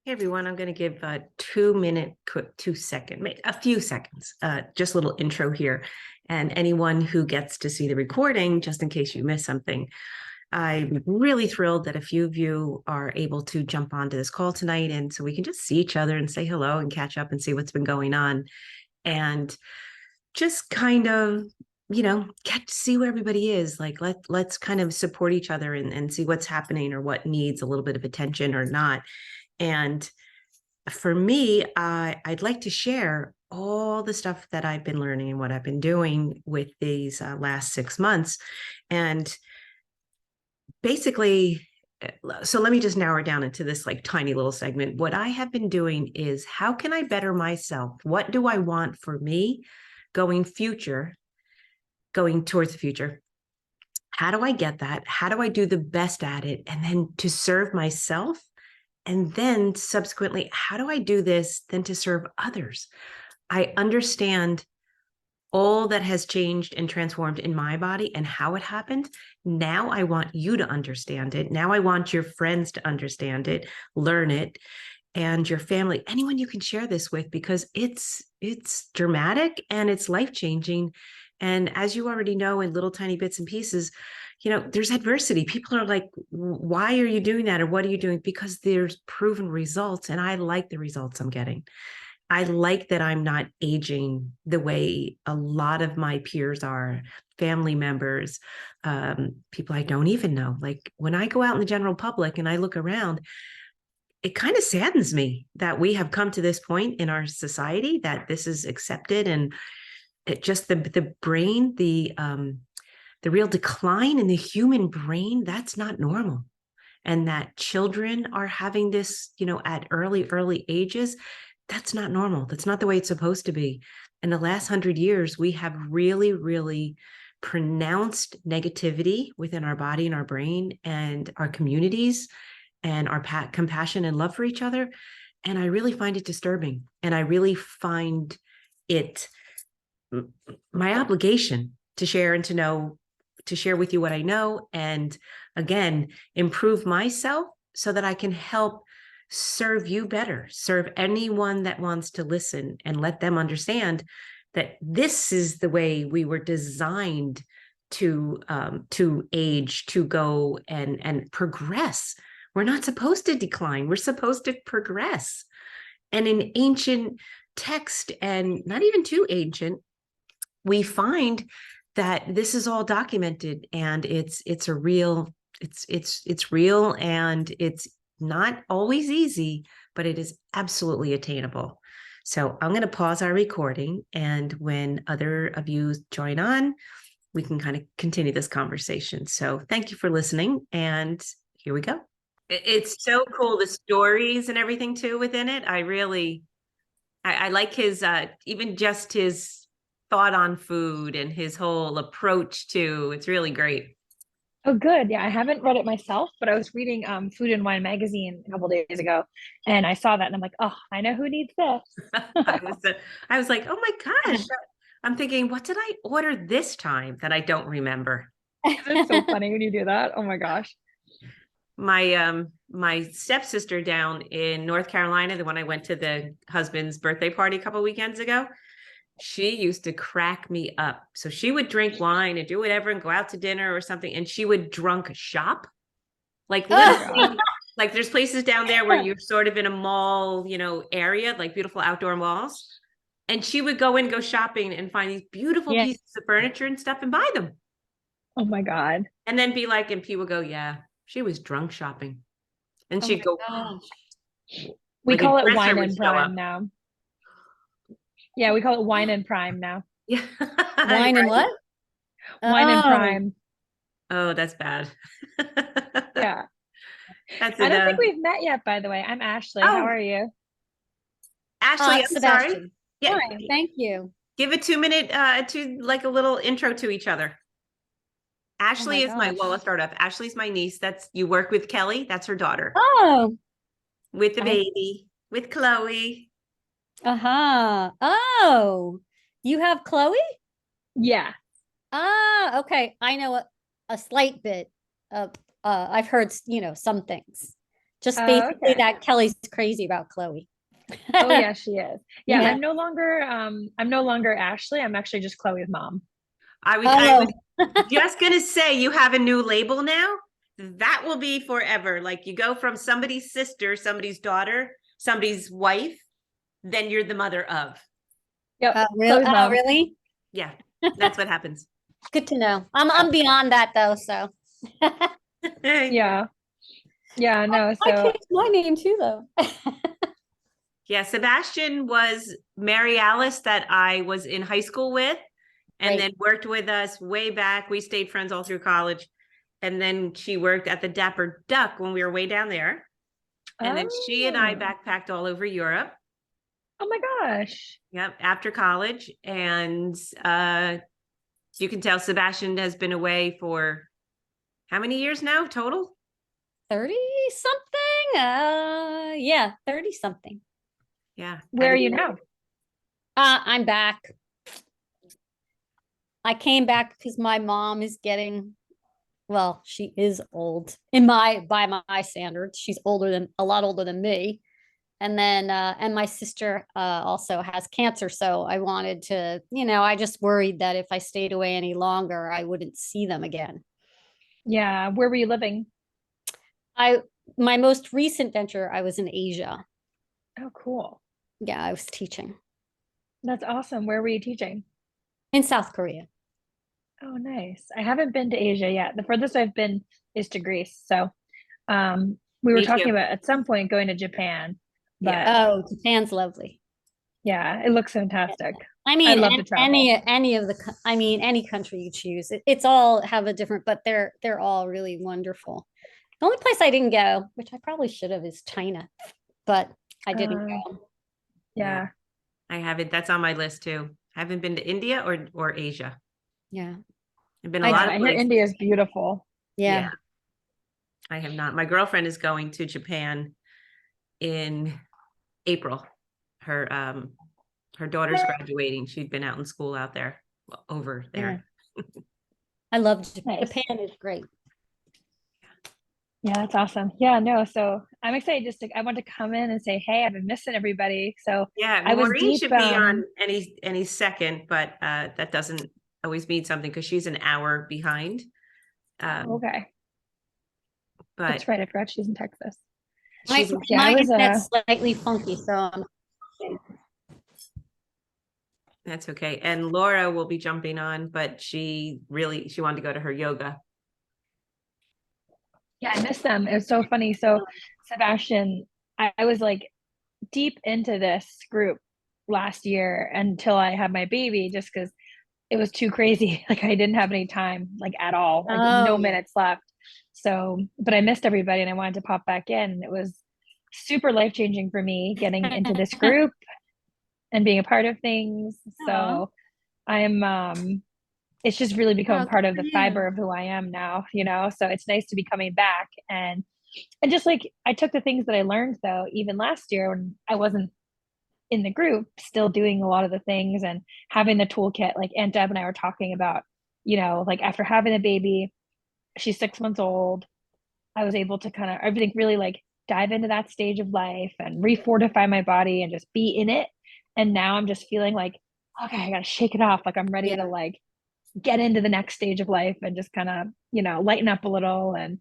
Hey everyone, I'm going to give a 2 minute, quick 2 second, a few seconds, just a little intro here. And anyone who gets to see the recording, just in case you miss something, I'm really thrilled that a few of you are able to jump onto this call tonight. And so we can just see each other and say hello and catch up and see what's been going on. And just kind of, get to see where everybody is. Like let's kind of support each other and see what's happening or what needs a little bit of attention or not. And for me, I'd like to share all the stuff that I've been learning and what I've been doing with these last 6 months. And basically, so let me just narrow it down into this like tiny little segment. What I have been doing is how can I better myself? What do I want for me going towards the future? How do I get that? How do I do the best at it? And then to serve myself. And then subsequently, how do I do this then to serve others? I understand all that has changed and transformed in my body and how it happened. Now I want you to understand it. Now I want your friends to understand it, learn it, and your family, anyone you can share this with, because it's dramatic and it's life-changing. And as you already know, in little tiny bits and pieces, there's adversity. People are like, why are you doing that? Or what are you doing? Because there's proven results. And I like the results I'm getting. I like that I'm not aging the way a lot of my peers are, family members, people I don't even know. Like when I go out in the general public and I look around, it kind of saddens me that we have come to this point in our society that this is accepted, and it just the brain, the real decline in the human brain, that's not normal. And that children are having this, at early ages, that's not normal. That's not the way it's supposed to be. In the last 100 years, we have really, really pronounced negativity within our body and our brain and our communities and our compassion and love for each other. And I really find it disturbing. And I really find it my obligation to share and to share with you what I know. And again, improve myself so that I can help serve you better, serve anyone that wants to listen, and let them understand that this is the way we were designed to age, to go and progress. We're not supposed to decline. We're supposed to progress. And in ancient text, and not even too ancient, we find that this is all documented, and it's real, and it's not always easy, but it is absolutely attainable. So I'm going to pause our recording, and when other of you join on, we can kind of continue this conversation. So thank you for listening, and here we go. It's so cool, the stories and everything too within it. I like his even just his thought on food and his whole approach to it's really great. Oh, good. Yeah, I haven't read it myself, but I was reading Food and Wine magazine a couple days ago, and I saw that, and I'm like, oh, I know who needs this. I was I was like, oh my gosh. I'm thinking, what did I order this time that I don't remember? It's so funny when you do that. Oh my gosh. My stepsister down in North Carolina, the one I went to the husband's birthday party a couple weekends ago, she used to crack me up. So she would drink wine and do whatever and go out to dinner or something, and she would drunk shop. Like literally, like there's places down there where you're sort of in a mall, area, like beautiful outdoor malls. And she would go in, go shopping and find these beautiful Yeah. pieces of furniture and stuff and buy them. Oh my God. And then be like, and people go, yeah, she was drunk shopping. And Oh she'd my go, gosh. We like a call it dresser wine would and show up. prime now. Yeah, we call it wine and prime now. Yeah. Wine and Right. what? Wine and Oh, prime. Oh, that's bad. Yeah. That's I it. don't think we've met yet, by the way. I'm Ashley. How Oh, are you? Ashley, I'm sorry. Sebastian. Yeah. Fine, thank you. Give a 2 minute to like a little intro to each other. Oh my Ashley is my, gosh. well, let's start off. Ashley's my niece. That's, you work with Kelly. That's her daughter. Oh, With the I baby, with Chloe. uh-huh. Oh, you have Chloe? yeah. Ah, okay. I know a slight bit of I've heard, some things. Just Oh, basically okay. that Kelly's crazy about Chloe. Oh yeah, she is. Yeah, Yeah. I'm no longer Ashley. I'm actually just Chloe's mom. I Oh, was just gonna say you have a new label now. That will be forever. Like you go from somebody's sister, somebody's daughter, somebody's wife, then you're the mother of. Yep, real? Chloe's Oh, mom. really? Yeah, that's what happens. Good to know. I'm beyond that though, so. Yeah. Yeah, no, I so changed my name too, though. Yeah, Sebastian was Mary Alice that I was in high school with and Right. then worked with us way back. We stayed friends all through college. And then she worked at the Dapper Duck when we were way down there. And then she and I oh, backpacked all over Europe. oh my gosh. Yep, after college. And you can tell Sebastian has been away for how many years now total? 30 something? Yeah, 30 something. Yeah. Where are you now? I'm back. I came back because my mom is getting, well, she is old by my standards. She's a lot older than me. And then and my sister also has cancer, so I wanted to, I just worried that if I stayed away any longer, I wouldn't see them again. Yeah, where were you living? I My most recent venture, I was in Asia. Oh, cool. Yeah, I was teaching That's awesome. Where were you teaching? in South Korea. Oh, nice. I haven't been to Asia yet. The furthest I've been is to Greece. So, we were Me talking too. about at some point going to Japan, Yeah. but Oh, Japan's lovely. yeah, it looks fantastic. I I mean, love to travel. any of I mean, any country you choose, it's all have a different, but they're all really wonderful. The only place I didn't go, which I probably should have, is China, but I didn't Uh, go. Yeah. yeah. I haven't. That's on my list too. Haven't been to India or Asia. Yeah, I've been a I know. lot of I hear places. India is beautiful. Yeah, yeah. I have not. My girlfriend is going to Japan in April. Her daughter's graduating. She'd been out in school out there, over Yeah. there. I love Japan. Nice. Japan is great. Yeah, that's awesome. Yeah, no, so I'm excited just to I want to come in and say, hey, I've been missing everybody. So Yeah, I was Maureen deep should be on any second, but that doesn't always mean something because she's an hour behind. okay. But That's right. I forgot she's in Texas. My, she's Yeah, my I was internet's slightly funky, so that's okay. And Laura will be jumping on, but she wanted to go to her yoga. yeah, I miss them. It was so funny. So Sebastian, I was like deep into this group last year until I had my baby, just because it was too crazy. Like I didn't have any time, like at all, like no oh, minutes left. So, but I missed everybody and I wanted to pop back in. It was super life changing for me getting into this group and being a part of things. Aw. So I'm it's just really become Oh, good part of for the fiber you. of who I am now, so it's nice to be coming back and just like I took the things that I learned though, even last year when I wasn't in the group, still doing a lot of the things and having the toolkit. Like Aunt Deb and I were talking about, like after having a baby, she's 6 months old. I was able to kind of, I think, really like dive into that stage of life and refortify my body and just be in it. And now I'm just feeling like, okay, I gotta shake it off. Like I'm ready to Yeah. like get into the next stage of life and just kind of, lighten up a little and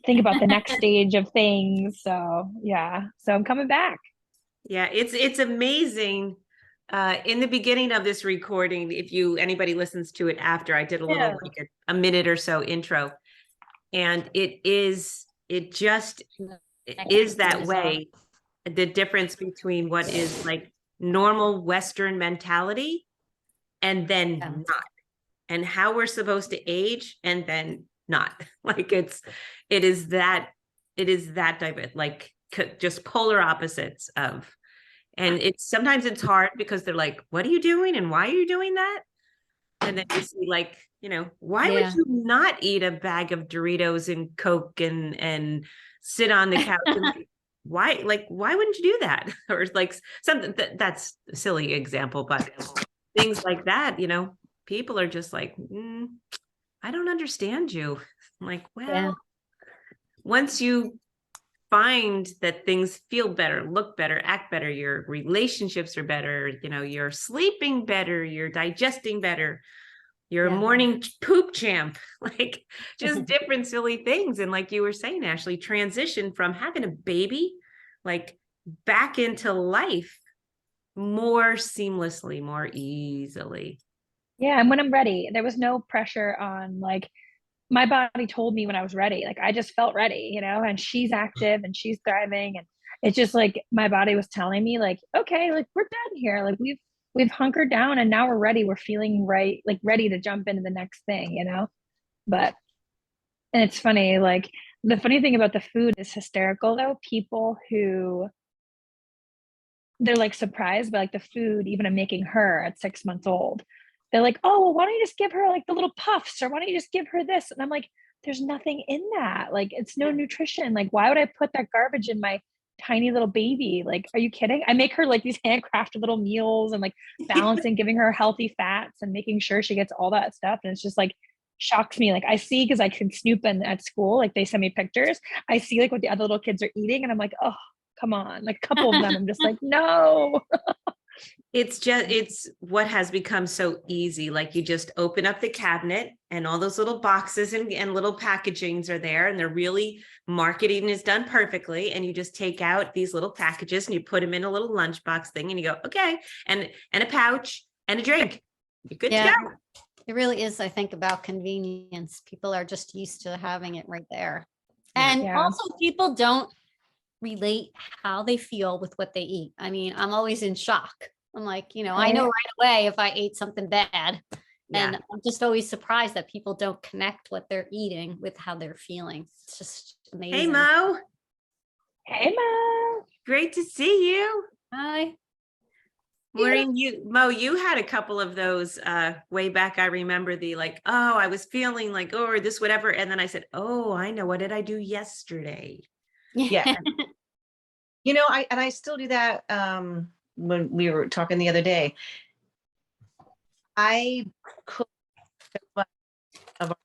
think about the next stage of things. So yeah, so I'm coming back. Yeah, it's amazing. In the beginning of this recording, if anybody listens to it after, I did a little Yeah. like a minute or so intro, and it is that way. The difference between what is like normal Western mentality and then Yeah. not, and how we're supposed to age and then not. Like it is that diverse, like just polar opposites of. And sometimes it's hard because they're like, what are you doing? And why are you doing that? And then you see like, why would Yeah. you not eat a bag of Doritos and Coke and sit on the couch? And why wouldn't you do that? Or like something that's a silly example, but things like that, people are just like, I don't understand you. I'm like, well, Yeah. once you find that things feel better, look better, act better, your relationships are better, you know, you're sleeping better, you're digesting better, you're a Yeah. morning poop champ, like just different silly things. And like you were saying, Ashley, transition from having a baby, like back into life more seamlessly, more easily. Yeah, and when I'm ready, there was no pressure on, like, my body told me when I was ready. Like, I just felt ready, and she's active and she's thriving, and it's just like my body was telling me, like, okay, like, we're done here. Like, we've hunkered down and now we're ready. We're feeling right, like ready to jump into the next thing. But and it's funny, like, the funny thing about the food is hysterical though. People who they're like surprised by like the food even I'm making her at 6 months old. They're like, oh, well, why don't you just give her like the little puffs, or why don't you just give her this? And I'm like, there's nothing in that. Like, it's no nutrition. Like, why would I put that garbage in my tiny little baby? Like, are you kidding? I make her like these handcrafted little meals and like balancing, giving her healthy fats and making sure she gets all that stuff. And it's just like shocks me. Like, I see, because I can snoop in at school, like they send me pictures. I see like what the other little kids are eating, and I'm like, oh, come on. Like a couple of them, I'm just like, no. It's what has become so easy. Like you just open up the cabinet and all those little boxes and little packagings are there, and they're really, marketing is done perfectly. And you just take out these little packages and you put them in a little lunchbox thing and you go, okay, and a pouch and a drink. You're good Yeah. to go. It really is, I think, about convenience. People are just used to having it right there. Yeah. And Yeah. also people don't relate how they feel with what they eat. I mean, I'm always in shock. I'm like, I know Right. right away if I ate something bad. Yeah. And I'm just always surprised that people don't connect what they're eating with how they're feeling. It's just amazing. Hey, Mo, Hey, Mom. great to see you. Hi. Maureen, Mo, you had a couple of those way back. I remember the like, oh, I was feeling like, oh, or this, whatever. And then I said, oh, I know. What did I do yesterday? Yeah. I still do that. When we were talking the other day, I cook so much of our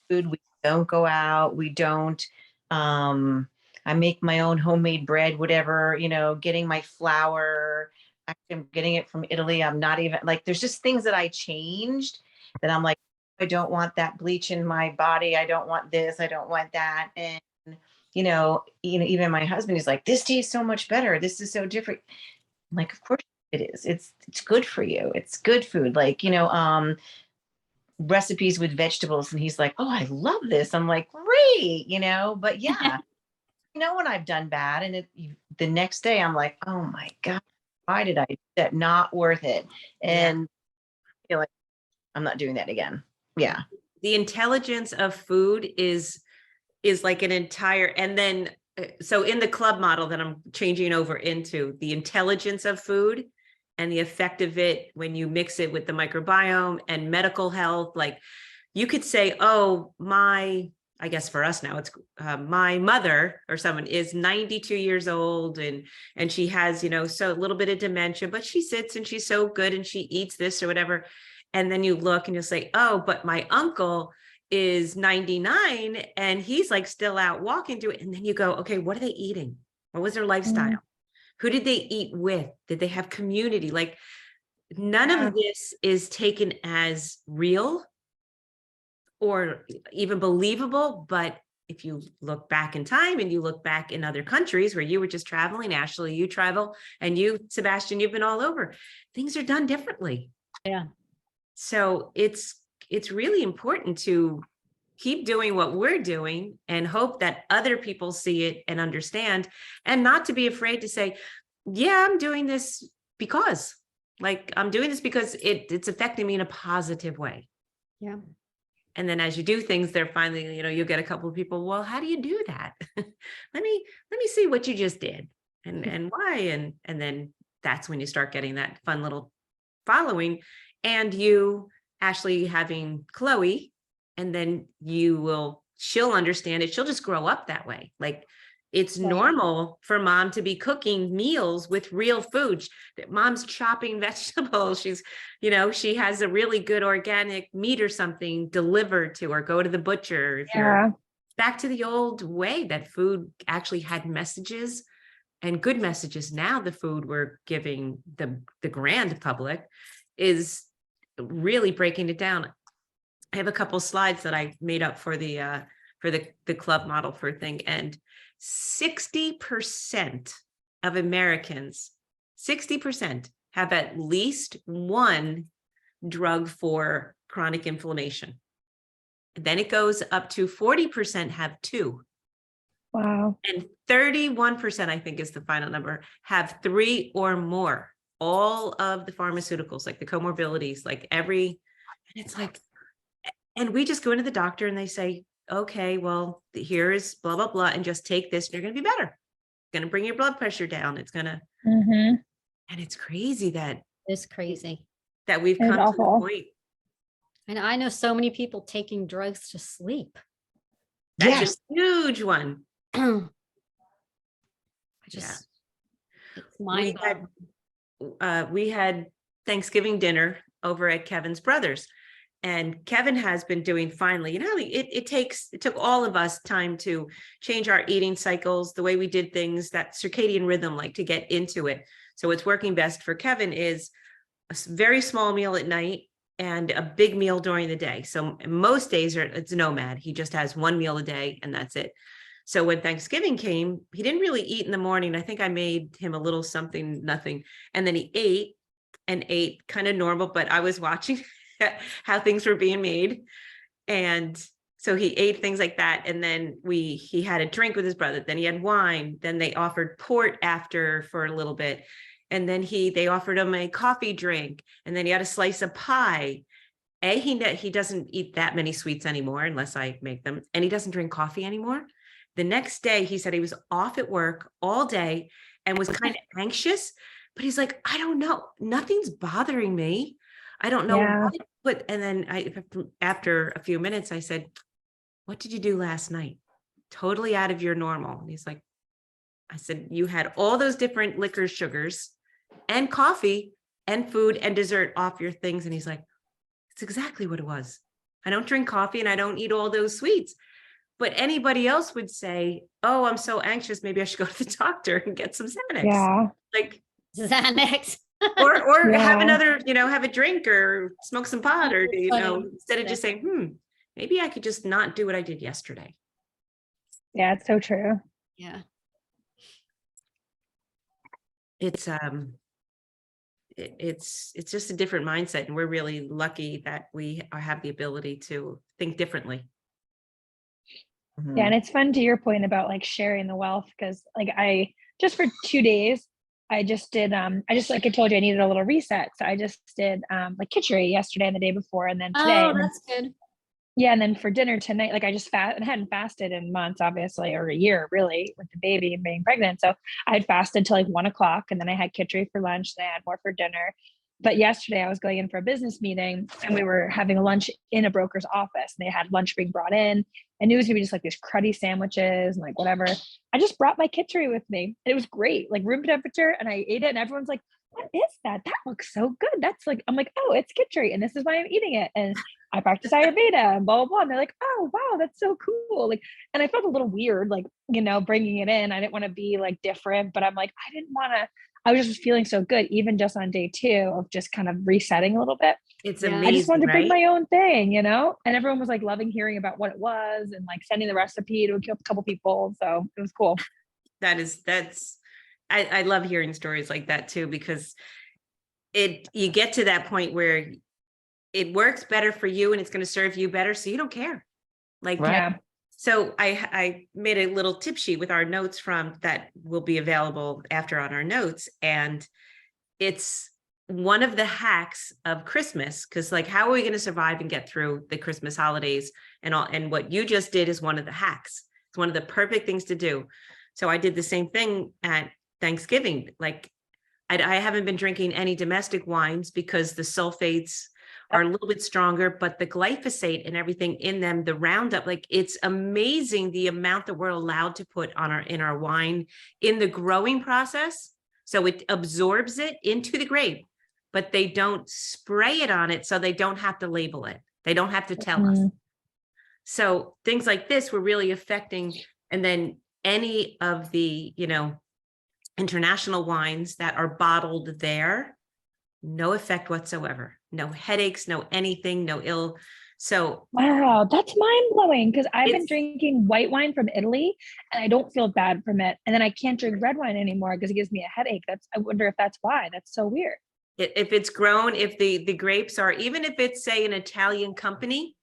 food. We don't go out. We don't. I make my own homemade bread, whatever, getting my flour. Actually, I'm getting it from Italy. I'm not even like, there's just things that I changed that I'm like, I don't want that bleach in my body. I don't want this. I don't want that. And even my husband is like, this tastes so much better. This is so different. I'm like, of course it is. It's good for you. It's good food. Like, recipes with vegetables. And he's like, oh, I love this. I'm like, great, but yeah, when I've done bad and the next day I'm like, oh my God, why did I do that? Not worth it. And I feel like I'm not doing that again. Yeah. The intelligence of food is like an entire, and then so in the club model that I'm changing over into, the intelligence of food and the effect of it when you mix it with the microbiome and medical health. Like you could say, oh, I guess for us now, it's my mother or someone is 92 years old and she has, so a little bit of dementia, but she sits and she's so good and she eats this or whatever. And then you look and you'll say, oh, but my uncle is 99 and he's like still out walking through it. And then you go, okay, what are they eating? What was their lifestyle? Who did they eat with? Did they have community? Like none of this is taken as real or even believable. But if you look back in time and you look back in other countries where you were just traveling, Ashley, you travel, and you, Sebastian, you've been all over, things are done differently. Yeah. So it's really important to keep doing what we're doing and hope that other people see it and understand, and not to be afraid to say, yeah, I'm doing this because I'm doing this because it's affecting me in a positive way. Yeah. And then as you do things, they're finally, you'll get a couple of people, well, how do you do that? let me see what you just did and why. And then that's when you start getting that fun little following. And you, Ashley, having Chloe, and then she'll understand it. She'll just grow up that way. Like it's normal for mom to be cooking meals with real food. Mom's chopping vegetables. She's, she has a really good organic meat or something delivered to her. Go to the butcher if you're back to the old way that food actually had messages and good messages. Now the food we're giving the grand public is really breaking it down. I have a couple slides that I made up for the club model for thing, and 60% of Americans, 60% have at least one drug for chronic inflammation. Then it goes up to 40% have two. Wow. And 31%, I think is the final number, have three or more. All of the pharmaceuticals, like the comorbidities, like and it's like, and we just go into the doctor and they say, okay, well, here is blah, blah, blah, and just take this and you're going to be better. It's going to bring your blood pressure down. It's going to, Mm-hmm. and it's crazy that It's crazy. we've It's come to the awful. point. And I know so many people taking drugs to sleep. That's Yes. a huge one. I Yeah. just, it's mind We had Thanksgiving dinner over at Kevin's brother's, and Kevin has been doing finally, it took all of us time to change our eating cycles, the way we did things, that circadian rhythm, like to get into it. So what's working best for Kevin is a very small meal at night and a big meal during the day. So most days it's nomad. He just has one meal a day and that's it. So when Thanksgiving came, he didn't really eat in the morning. I think I made him a little something, nothing. And then he ate kind of normal, but I was watching how things were being made. And so he ate things like that. And then he had a drink with his brother. Then he had wine. Then they offered port after for a little bit. And then they offered him a coffee drink. And then he had a slice of pie. He doesn't eat that many sweets anymore unless I make them. And he doesn't drink coffee anymore. The next day, he said he was off at work all day and was kind of anxious, but he's like, I don't know, nothing's bothering me. I don't know Yeah. what. And then after a few minutes, I said, what did you do last night? Totally out of your normal. And he's like, I said, you had all those different liquors, sugars, and coffee and food and dessert off your things. And he's like, it's exactly what it was. I don't drink coffee and I don't eat all those sweets. But anybody else would say, oh, I'm so anxious. Maybe I should go to the doctor and get some Xanax. Yeah. Like, Xanax. or Yeah. have another, have a drink or smoke some pot or, That's funny. instead of just saying, maybe I could just not do what I did yesterday. Yeah. It's so true. Yeah. It's just a different mindset. And we're really lucky that we have the ability to think differently. Yeah, and it's fun to your point about like sharing the wealth, because like I just for 2 days I just did like I told you I needed a little reset, so I just did like kitchery yesterday and the day before, and then today. Oh, and then, that's good. yeah, and then for dinner tonight, like I just and hadn't fasted in months, obviously, or a year really, with the baby and being pregnant. So I had fasted till like 1 o'clock, and then I had kitchery for lunch, then I had more for dinner. But yesterday I was going in for a business meeting and we were having a lunch in a broker's office, and they had lunch being brought in, and it was gonna be just like these cruddy sandwiches and like whatever. I just brought my kitchery with me. And it was great, like room temperature, and I ate it and everyone's like, what is that? That looks so good. That's like, I'm like, oh, it's kitchery and this is why I'm eating it. And I practice Ayurveda and blah, blah, blah. And they're like, oh, wow, that's so cool. Like, and I felt a little weird, like, bringing it in. I didn't want to be like different, but I'm like, I was just feeling so good, even just on day 2 of just kind of resetting a little bit. It's Yeah. amazing. I just wanted to right? bring my own thing, and everyone was like loving hearing about what it was and like sending the recipe to a couple people. So it was cool. I love hearing stories like that too, because you get to that point where it works better for you and it's going to serve you better. So you don't care. Like, Right. Yeah. so I made a little tip sheet with our notes that will be available after on our notes. And it's one of the hacks of Christmas, because like, how are we going to survive and get through the Christmas holidays and all? And what you just did is one of the hacks. It's one of the perfect things to do. So I did the same thing at Thanksgiving. Like I haven't been drinking any domestic wines because the sulfates are a little bit stronger, but the glyphosate and everything in them, the Roundup, like it's amazing the amount that we're allowed to put in our wine in the growing process. So it absorbs it into the grape, but they don't spray it on it. So they don't have to label it. They don't have to tell us. So things like this were really affecting, and then any of the, international wines that are bottled there, no effect whatsoever, no headaches, no anything, no ill. So Wow, that's mind blowing because I've been It's- drinking white wine from Italy and I don't feel bad from it. And then I can't drink red wine anymore because it gives me a headache. I wonder if that's why. That's so weird. if it's grown, if the grapes are, even if it's, say, an Italian company,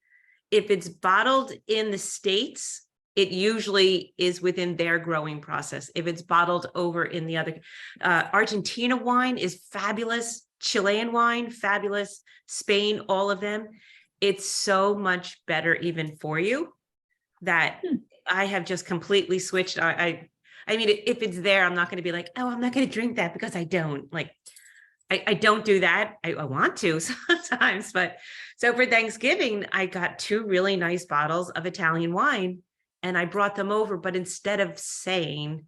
if it's bottled in the States, it usually is within their growing process. If it's bottled over in the other, Argentina wine is fabulous. Chilean wine, fabulous. Spain, all of them. It's so much better even for you that I have just completely switched. I mean, if it's there, I'm not going to be like, oh, I'm not going to drink that because I don't like. I don't do that. I want to sometimes, but so for Thanksgiving, I got 2 really nice bottles of Italian wine and I brought them over. But instead of saying,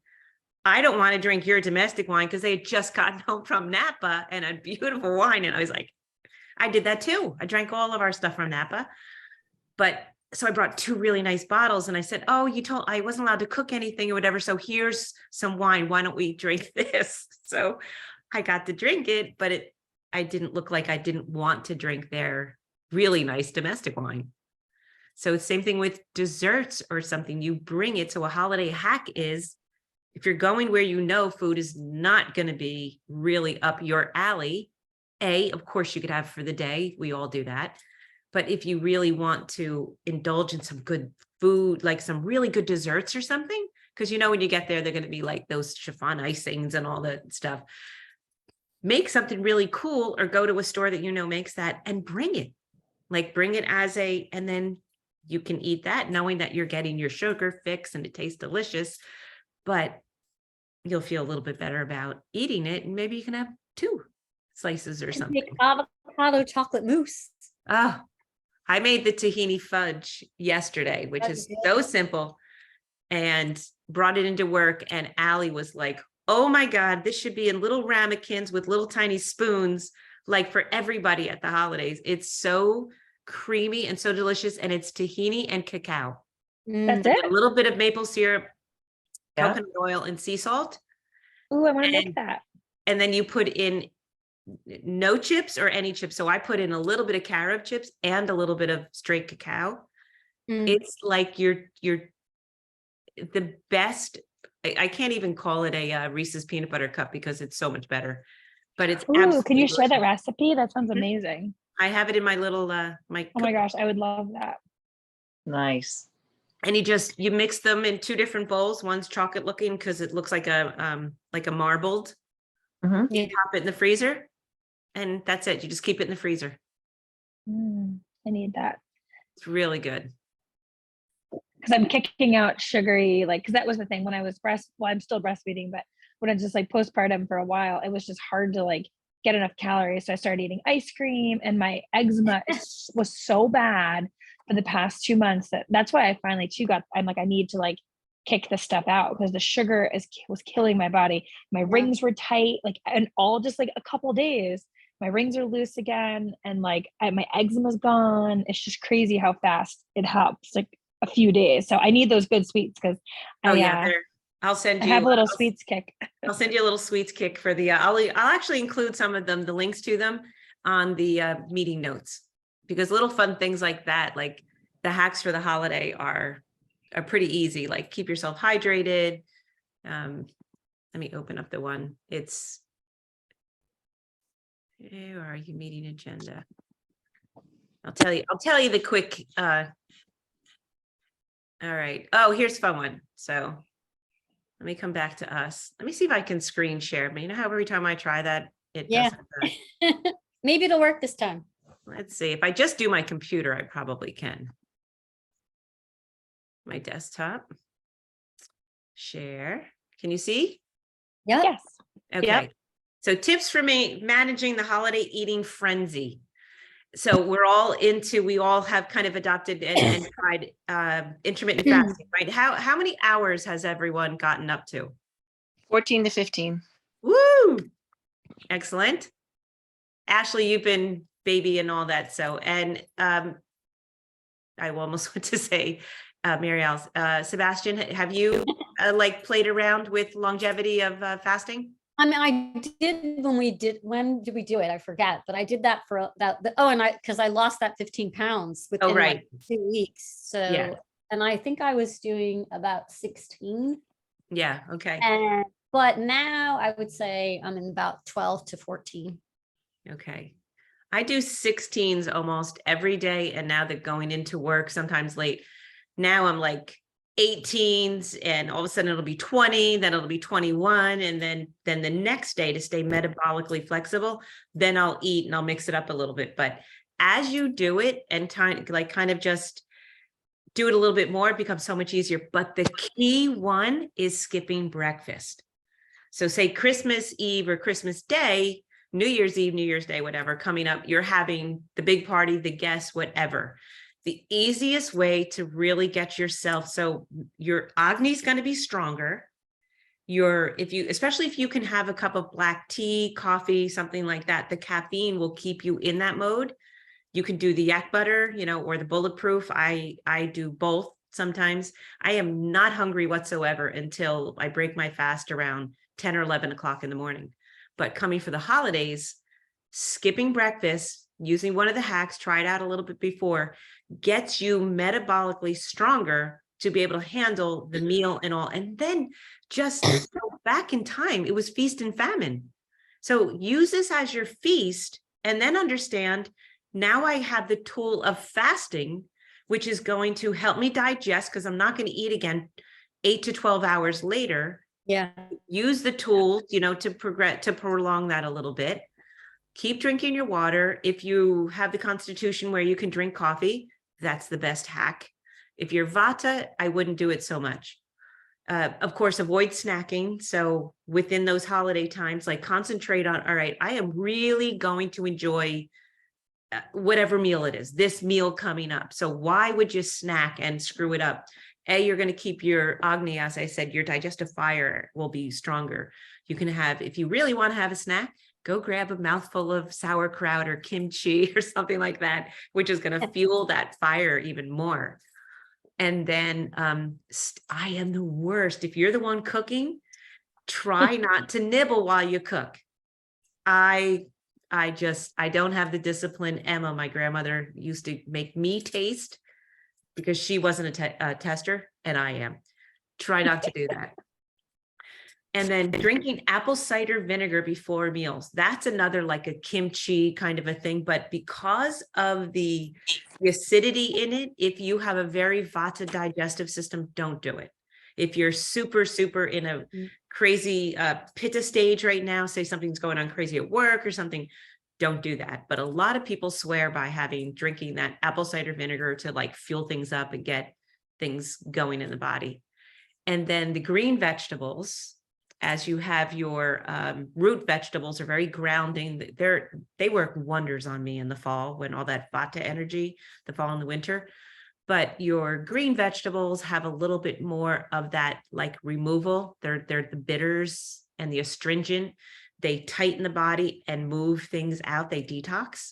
I don't want to drink your domestic wine because they had just gotten home from Napa and a beautiful wine. And I was like, I did that too. I drank all of our stuff from Napa. But so I brought 2 really nice bottles and I said, oh, you told I wasn't allowed to cook anything or whatever. So here's some wine. Why don't we drink this? So I got to drink it, but I didn't look like I didn't want to drink their really nice domestic wine. So it's same thing with desserts or something. You bring it. So a holiday hack is if you're going where food is not going to be really up your alley, of course you could have for the day. We all do that. But if you really want to indulge in some good food, like some really good desserts or something, because when you get there, they're going to be like those chiffon icings and all that stuff. Make something really cool or go to a store that makes that and bring it. Like bring it and then you can eat that knowing that you're getting your sugar fix and it tastes delicious, but you'll feel a little bit better about eating it. And maybe you can have 2 slices or something. Make avocado chocolate mousse. Oh, I made the tahini fudge yesterday, which Oh, is you so simple, and brought it into work. And Allie was like, oh my God, this should be in little ramekins with little tiny spoons, like for everybody at the holidays. It's so creamy and so delicious. And it's tahini and cacao. That's A it. little bit of maple syrup, Yeah. coconut oil, and sea salt. Ooh, I want to And- make that. And then you put in no chips or any chips. So I put in a little bit of carob chips and a little bit of straight cacao. Mm. It's like you're the best. I can't even call it a Reese's peanut butter cup because it's so much better. But it's Ooh, can absolutely you share that delicious. recipe? That sounds Mhm. amazing. I have it in my little my Oh my gosh, I would love that. Nice. and you mix them in 2 different bowls. One's chocolate looking because it looks like a marbled. Mhm. Yeah. You pop it in the freezer, and that's it. You just keep it in the freezer. I need that It's really good. because I'm kicking out sugary, because that was the thing when I was I'm still breastfeeding, but when I was just postpartum for a while, it was just hard to get enough calories. So I started eating ice cream and my eczema was so bad for the past 2 months that's why I finally too I'm like, I need to kick this stuff out because the sugar was killing my body. My rings were tight, and all just a couple days, my rings are loose again. And my eczema's gone. It's just crazy how fast it helps, a few days. So I need those good sweets because Oh yeah, I'll send I you. have a little sweets kick. I'll send you a little sweets kick for the. I'll actually include some of them, the links to them, on the meeting notes, because little fun things like that, like the hacks for the holiday, are pretty easy. Like keep yourself hydrated. Let me open up the one. It's. Where are you? Meeting agenda. I'll tell you the quick. All right. Oh, here's a fun one. So let me come back to us. Let me see if I can screen share. But you know how every time I try that, it Yeah. doesn't. Maybe it'll work this time. Let's see. If I just do my computer, I probably can. My desktop. Share. Can you see? Yep. Yes. Okay. Yep. So tips for me managing the holiday eating frenzy. So we all have kind of adopted and tried intermittent fasting, right? How many hours has everyone gotten up to? 14 to 15. Woo! Excellent. Ashley, you've been baby and all that. So, and I almost want to say, Mary Alice, Sebastian, have you like played around with longevity of fasting? I mean, I did when did we do it? I forget, but I did that for oh, and because I lost that 15 pounds within right. like 2 weeks. So, Yeah. and I think I was doing about 16. Yeah. Okay. And, but now I would say I'm in about 12 to 14. Okay. I do 16s almost every day. And now that going into work, sometimes late, now I'm like 18s, and all of a sudden it'll be 20, then it'll be 21. And then the next day, to stay metabolically flexible, then I'll eat and I'll mix it up a little bit. But as you do it and kind of just do it a little bit more, it becomes so much easier. But the key one is skipping breakfast. So say Christmas Eve or Christmas Day, New Year's Eve, New Year's Day, whatever, coming up, you're having the big party, the guests, whatever. The easiest way to really get yourself, so your Agni is going to be stronger. Especially if you can have a cup of black tea, coffee, something like that, the caffeine will keep you in that mode. You can do the yak butter, or the bulletproof. I do both sometimes. I am not hungry whatsoever until I break my fast around 10 or 11 o'clock in the morning. But coming for the holidays, skipping breakfast, using one of the hacks, tried out a little bit before, gets you metabolically stronger to be able to handle the meal and all. And then just back in time, it was feast and famine. So use this as your feast, and then understand, now I have the tool of fasting, which is going to help me digest, because I'm not going to eat again 8 to 12 hours later. Yeah. Use the tool, to prolong that a little bit. Keep drinking your water. If you have the constitution where you can drink coffee, that's the best hack. If you're Vata, I wouldn't do it so much. Of course, avoid snacking. So within those holiday times, like, concentrate on, all right, I am really going to enjoy whatever meal it is, this meal coming up. So why would you snack and screw it up? You're going to keep your Agni, as I said, your digestive fire will be stronger. You can have, if you really want to have a snack, go grab a mouthful of sauerkraut or kimchi or something like that, which is going to fuel that fire even more. And then I am the worst. If you're the one cooking, try not to nibble while you cook. I don't have the discipline. Emma, my grandmother, used to make me taste, because she wasn't a tester, and I am. Try not to do that. And then drinking apple cider vinegar before meals. That's another, like a kimchi kind of a thing. But because of the acidity in it, if you have a very Vata digestive system, don't do it. If you're super, super in a crazy pitta stage right now, say something's going on crazy at work or something, don't do that. But a lot of people swear by drinking that apple cider vinegar to like fuel things up and get things going in the body. And then the green vegetables, as you have your root vegetables, are very grounding. They work wonders on me in the fall, when all that Vata energy, the fall and the winter. But your green vegetables have a little bit more of that, like, removal. They're the bitters and the astringent. They tighten the body and move things out. They detox.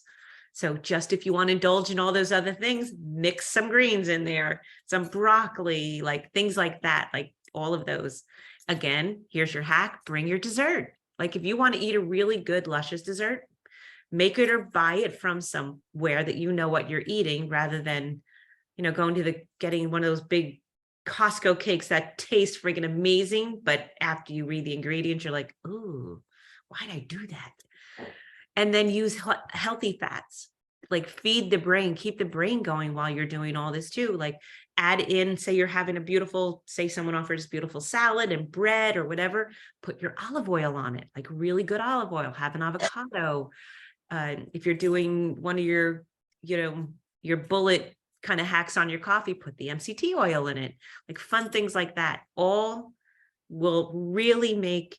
So just, if you want to indulge in all those other things, mix some greens in there, some broccoli, like things like that, like all of those. Again, here's your hack: bring your dessert. Like, if you want to eat a really good, luscious dessert, make it or buy it from somewhere that you know what you're eating, rather than, going to getting one of those big Costco cakes that taste freaking amazing, but after you read the ingredients, you're like, ooh, why'd I do that? And then use healthy fats, like feed the brain, keep the brain going while you're doing all this too. Like, add in, say you're having say someone offers beautiful salad and bread or whatever, put your olive oil on it, like really good olive oil, have an avocado. If you're doing one of your bullet kind of hacks on your coffee, put the MCT oil in it, like fun things like that. All will really make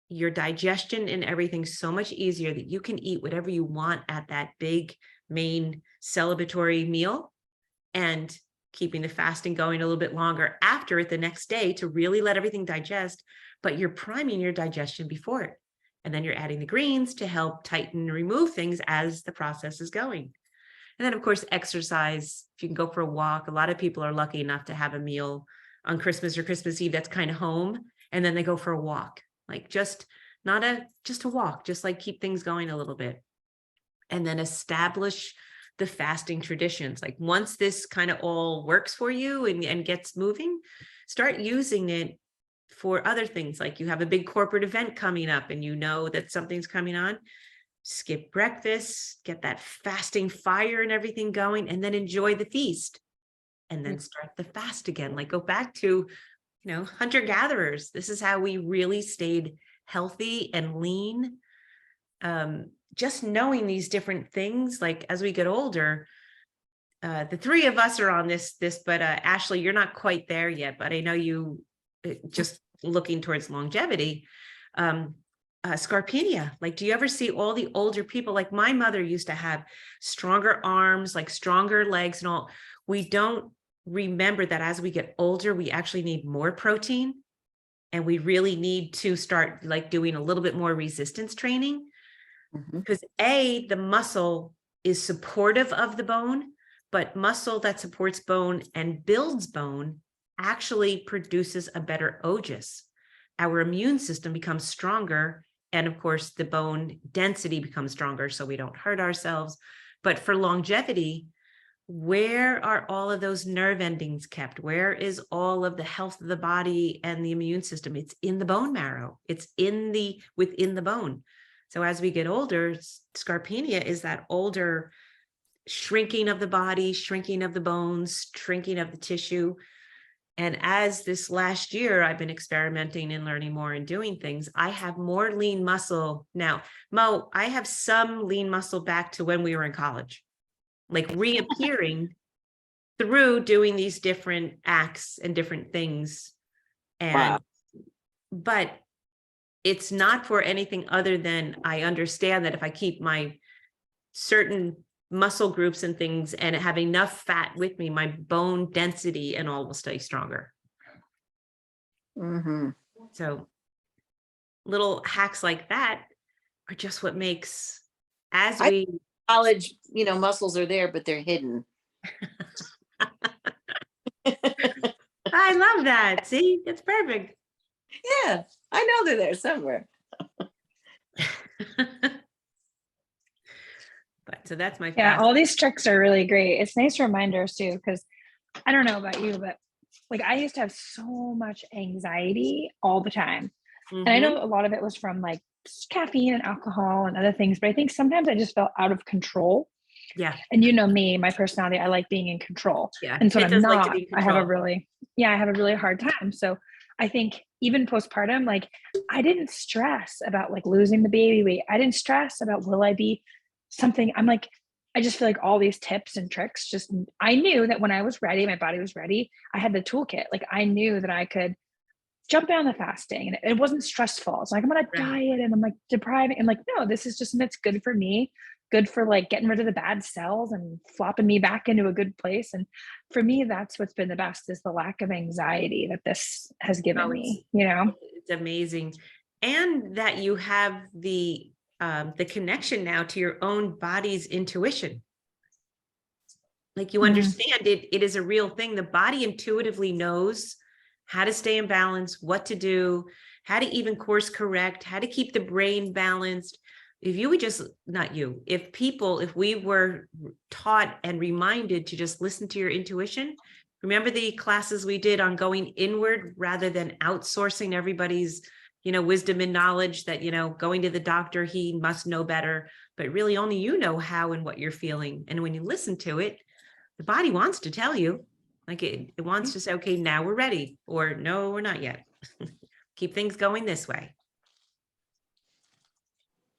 your digestion and everything so much easier that you can eat whatever you want at that big main celebratory meal, and keeping the fasting going a little bit longer after it the next day to really let everything digest, but you're priming your digestion before it. And then you're adding the greens to help tighten and remove things as the process is going. And then, of course, exercise. If you can go for a walk, a lot of people are lucky enough to have a meal on Christmas or Christmas Eve that's kind of home, and then they go for a walk, like just a walk, just like keep things going a little bit. And then establish the fasting traditions. Like once this kind of all works for you and gets moving, start using it for other things. Like you have a big corporate event coming up and you know that something's coming on, skip breakfast, get that fasting fire and everything going, and then enjoy the feast. And then start the fast again. Like go back to, hunter-gatherers. This is how we really stayed healthy and lean. Just knowing these different things, like as we get older, the three of us are on this, but Ashley, you're not quite there yet, but I know you just looking towards longevity. Scarpenia, like, do you ever see all the older people? Like my mother used to have stronger arms, like stronger legs and all. We don't remember that as we get older, we actually need more protein, and we really need to start like doing a little bit more resistance training. Because the muscle is supportive of the bone, but muscle that supports bone and builds bone actually produces a better OJIS. Our immune system becomes stronger. And of course, the bone density becomes stronger so we don't hurt ourselves. But for longevity, where are all of those nerve endings kept? Where is all of the health of the body and the immune system? It's in the bone marrow. It's within the bone. So as we get older, scarpenia is that older shrinking of the body, shrinking of the bones, shrinking of the tissue. And as this last year, I've been experimenting and learning more and doing things, I have more lean muscle now. Mo, I have some lean muscle back to when we were in college, like reappearing through doing these different acts and different things. And, but it's not for anything other than I understand that if I keep my certain muscle groups and things and have enough fat with me, my bone density and all will stay stronger. So little hacks like that are just what makes, college, muscles are there, but they're hidden. I love that. See, it's perfect. Yeah, I know they're there somewhere. But so that's my Yeah, fast. all these tricks are really great. It's nice reminders too, because I don't know about you, but like I used to have so much anxiety all the time. And I know a lot of it was from like caffeine and alcohol and other things, but I think sometimes I just felt out of control. Yeah. And you know me, my personality, I like being in control. Yeah. And so It I'm does like not, to be in I have a control. really hard time. So I think even postpartum, like I didn't stress about like losing the baby weight. I didn't stress about will I be something. I'm like, I just feel like all these tips and tricks, just I knew that when I was ready, my body was ready. I had the toolkit. Like I knew that I could jump down the fasting and it wasn't stressful. It's like, I'm on a diet and I'm like depriving. I'm like, no, this is just, it's good for me, good for like getting rid of the bad cells and flopping me back into a good place. And for me, that's what's been the best, is the lack of anxiety that this has given me, It's amazing. And that you have the connection now to your own body's intuition. Like you understand it is a real thing. The body intuitively knows how to stay in balance, what to do, how to even course correct, how to keep the brain balanced. If you would just, if we were taught and reminded to just listen to your intuition, remember the classes we did on going inward rather than outsourcing everybody's, wisdom and knowledge that, going to the doctor, he must know better, but really only you know how and what you're feeling. And when you listen to it, the body wants to tell you, like it wants to say, okay, now we're ready, or no, we're not yet. Keep things going this way.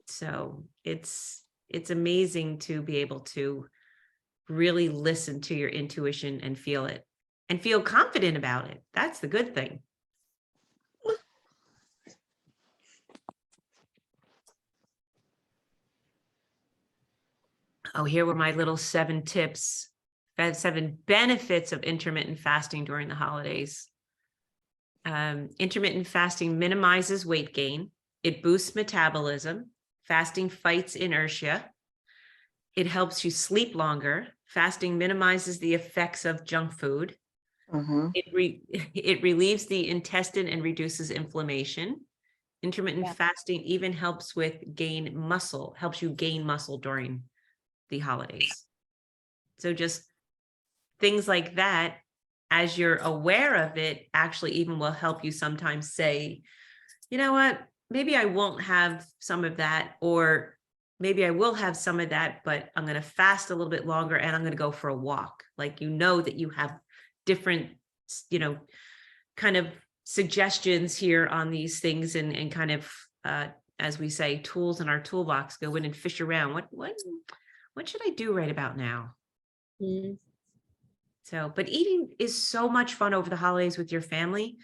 So it's amazing to be able to really listen to your intuition and feel it and feel confident about it. That's the good thing. Oh, here were my little 7 tips, 7 benefits of intermittent fasting during the holidays. Intermittent fasting minimizes weight gain. It boosts metabolism. Fasting fights inertia. It helps you sleep longer. Fasting minimizes the effects of junk food. Mhm. It relieves the intestine and reduces inflammation. Intermittent Yeah. fasting even helps with helps you gain muscle during the holidays. So just things like that, as you're aware of it, actually even will help you sometimes say, you know what, maybe I won't have some of that, or maybe I will have some of that, but I'm going to fast a little bit longer and I'm going to go for a walk. Like, you know, that you have different, kind of suggestions here on these things, and kind of, as we say, tools in our toolbox. Go in and fish around. What should I do right about now? Mm. So, but eating is so much fun over the holidays with your family,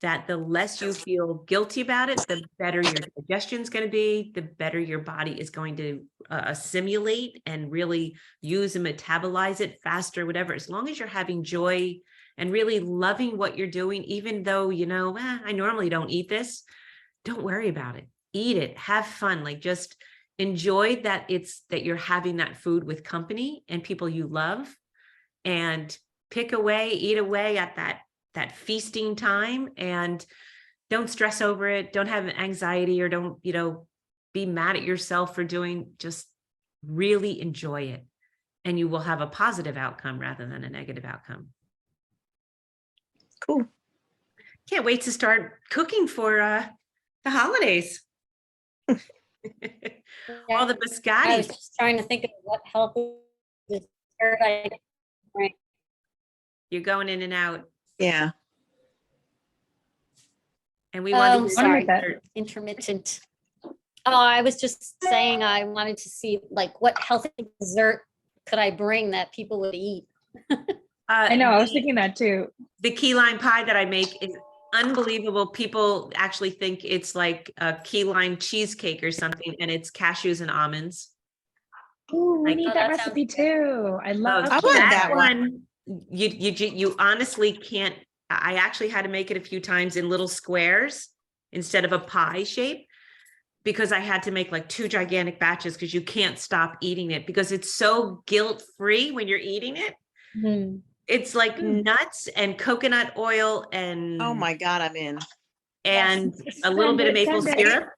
that the less you feel guilty about it, the better your digestion is going to be, the better your body is going to assimilate and really use and metabolize it faster, whatever. As long as you're having joy and really loving what you're doing, even though, I normally don't eat this, don't worry about it. Eat it, have fun, like just enjoy that that you're having that food with company and people you love, and eat away at that feasting time, and don't stress over it. Don't have anxiety, or don't, be mad at yourself for doing, just really enjoy it. And you will have a positive outcome rather than a negative outcome. Cool. Can't wait to start cooking for the holidays. All the I was biscottis. just trying to think of what healthy dessert I could bring. You're going in and out. Yeah. And we want Oh, to sorry. intermittent. Oh, I was just saying I wanted to see like what healthy dessert could I bring that people would eat. I know, I was thinking that too. The key lime pie that I make is unbelievable. People actually think it's like a key lime cheesecake or something, and it's cashews and almonds. Ooh, we Like, need oh, that that sounds recipe too. I love I want that that one. You honestly can't. I actually had to make it a few times in little squares instead of a pie shape, because I had to make like 2 gigantic batches, because you can't stop eating it, because it's so guilt-free when you're eating it. Mm. It's like nuts and coconut oil and Oh my God, I'm in. and Yes, a little bit of maple send it. syrup,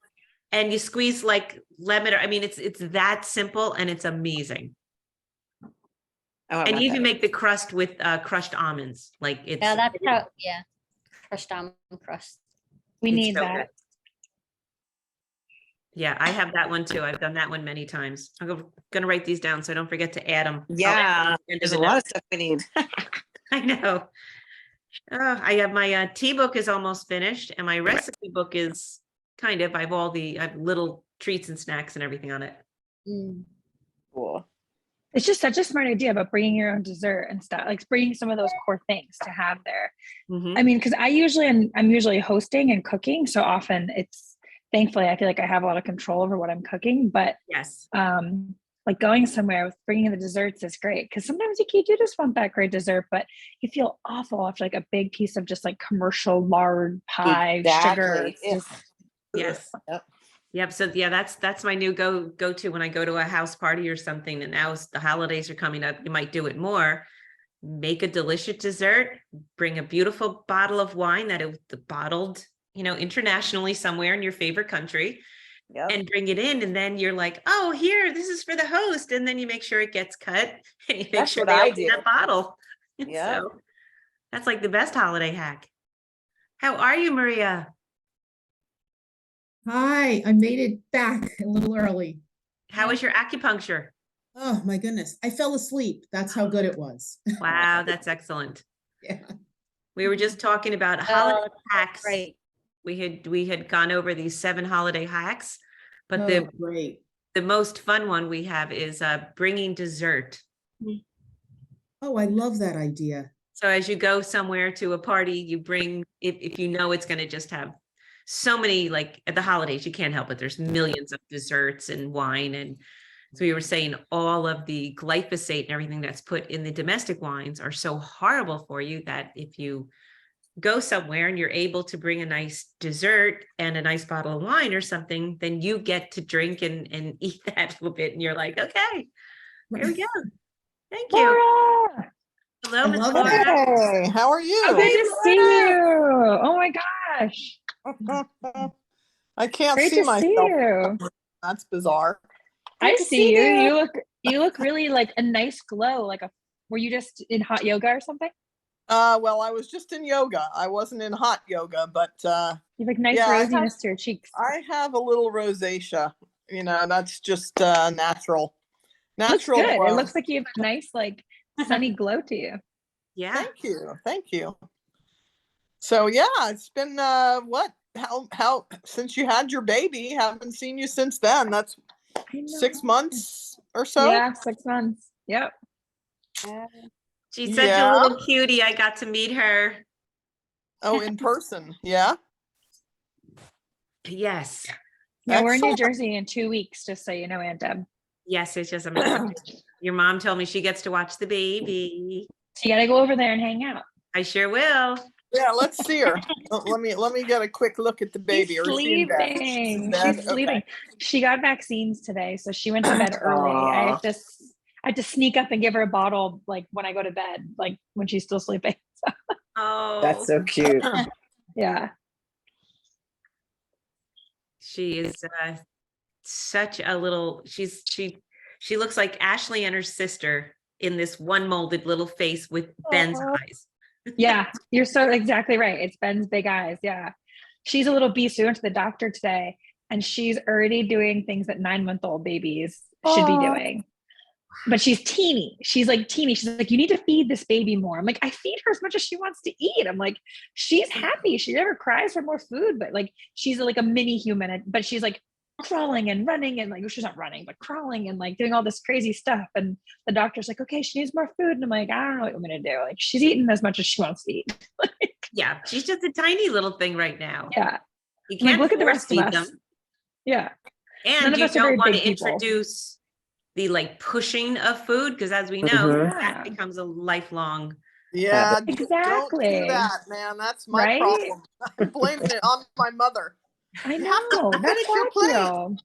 and you squeeze like lemon. It's that simple, and it's amazing. Oh, I And want you even that. make the crust with crushed almonds. Like, it's Yeah, that's how. Yeah, crushed almond crust. We it's need so that. good. Yeah, I have that one too. I've done that one many times. I'm gonna write these down so I don't forget to add them. Yeah. There's a lot of stuff we need. I know. I have my tea book is almost finished, and my recipe book is I have little treats and snacks and everything on it. Mm. Cool. It's just such a smart idea about bringing your own dessert and stuff, like bringing some of those core things to have there. Mhm. I mean, because I'm usually hosting and cooking, so often thankfully I feel like I have a lot of control over what I'm cooking. But Yes. like going somewhere with bringing the desserts is great, because sometimes you just want that great dessert, but you feel awful after like a big piece of just like commercial lard pie sugar. Exactly. It's just, Yes. Yep. Yep. So yeah, that's my new go-to when I go to a house party or something. And now the holidays are coming up, you might do it more. Make a delicious dessert, bring a beautiful bottle of wine that is bottled, internationally somewhere in your favorite country, Yep. and bring it in. And then you're like, oh, here, this is for the host. And then you make sure it gets cut, and you make That's sure what they I open do. that bottle. Yep. So that's like the best holiday hack. How are you, Maria? Hi, I made it back a little early. How was your acupuncture? Oh my goodness, I fell asleep. That's how good it was. Wow, that's excellent. Yeah. We were just talking about holiday Oh, hacks. great. We had gone over these 7 holiday hacks, but Oh, great. the most fun one we have is bringing dessert. Oh, I love that idea. So as you go somewhere to a party, you bring, if you know it's going to just have so many, like at the holidays, you can't help it. There's millions of desserts and wine. And so we were saying all of the glyphosate and everything that's put in the domestic wines are so horrible for you, that if you go somewhere and you're able to bring a nice dessert and a nice bottle of wine or something, then you get to drink and eat that a little bit. And you're like, okay, There we go. Thank you. Laura, Hello, I Miss love Laura. that. Hey, how are so good you? to see you. Oh my gosh. I can't Great see to see myself. you. That's bizarre. I Good to see see you. you. You look really like a nice glow. Were you just in hot yoga or something? Well, I was just in yoga. I wasn't in hot yoga, but You have like nice Yeah, I have- rosiness to your cheeks. I have a little rosacea. That's just natural. Looks Natural good. It glow. looks like you have a nice, like, sunny glow to you. Yeah. Thank you. Thank you. So yeah, it's been what? How since you had your baby? Haven't seen you since then. That's I know. 6 months or so. Yeah, 6 months. Yep. She's such a Yeah. little cutie. I got to meet her. Oh, in person. Yeah. Yes. Yeah, we're in New Excellent. Jersey in 2 weeks, just so you know, Aunt Deb. Yes, it's just your mom told me she gets to watch the baby. So you gotta go over there and hang out. I sure will. Yeah, let's see her. Let me get a quick look at the baby. She's Or is she in bed? sleeping. in bed? She's sleeping. Okay. She got vaccines today, so she went to bed early. I Aw. had to sneak up and give her a bottle like when I go to bed, like when she's still sleeping. Oh, That's so cute. Yeah. she is such a little. She looks like Ashley and her sister in this one molded little face with Ben's Aw. eyes. Yeah, you're so exactly right. It's Ben's big eyes. Yeah. She's a little beast. We went to the doctor today and she's already doing things that 9-month-old babies should be Aw. doing. But she's teeny. She's like teeny. She's like, you need to feed this baby more. I'm like, I feed her as much as she wants to eat. I'm like, she's happy. She never cries for more food, but like she's like a mini human. But she's like crawling and running and like she's not running, but crawling and like doing all this crazy stuff. And the doctor's like, okay, she needs more food. And I'm like, I don't know what I'm gonna do. Like she's eating as much as she wants to eat. Yeah, she's just a tiny little thing right now. Yeah. You I'm like, can't look at the force rest of feed us. them, Yeah. None and of you us are very don't want to big people. introduce the like pushing of food because, as we know, Mhm. that Yeah. becomes a lifelong. Yeah. Don't do Exactly. that, man. That's my Right? problem. I'm blaming it on my mother. I You have to know. That's finish your how plate. I feel.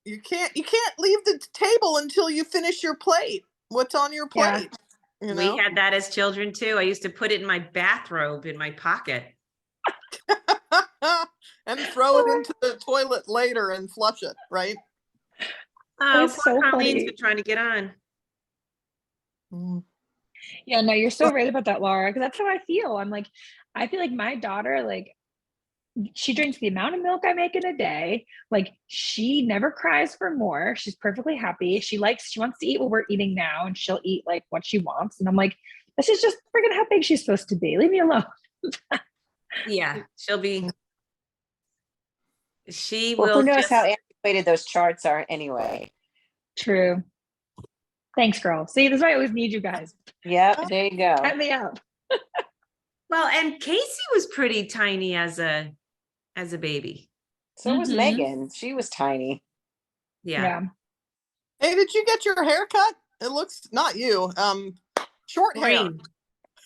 You can't leave the table until you finish your plate. What's on your Yeah. plate? You know? We had that as children too. I used to put it in my bathrobe in my pocket. and throw it into the toilet later and flush it, right? Oh, That's poor so Colleen's funny. been trying to get on. Yeah, no, you're so right about that, Laura, because that's how I feel. I feel like my daughter, like, she drinks the amount of milk I make in a day. Like, she never cries for more. She's perfectly happy. She wants to eat what we're eating now, and she'll eat like what she wants. And I'm like, this is just freaking how big she's supposed to be. Leave me alone. Yeah, she'll be. She Well, will who knows just. how antiquated those charts are anyway? True. Thanks, girl. See, this is why I always need you guys. Yep, there you go. Cut me up. Well, and Casey was pretty tiny as a baby. So was Mhm. Megan. She was tiny. Yeah. Hey, did you get your hair cut? It looks not you. Short hair. Green.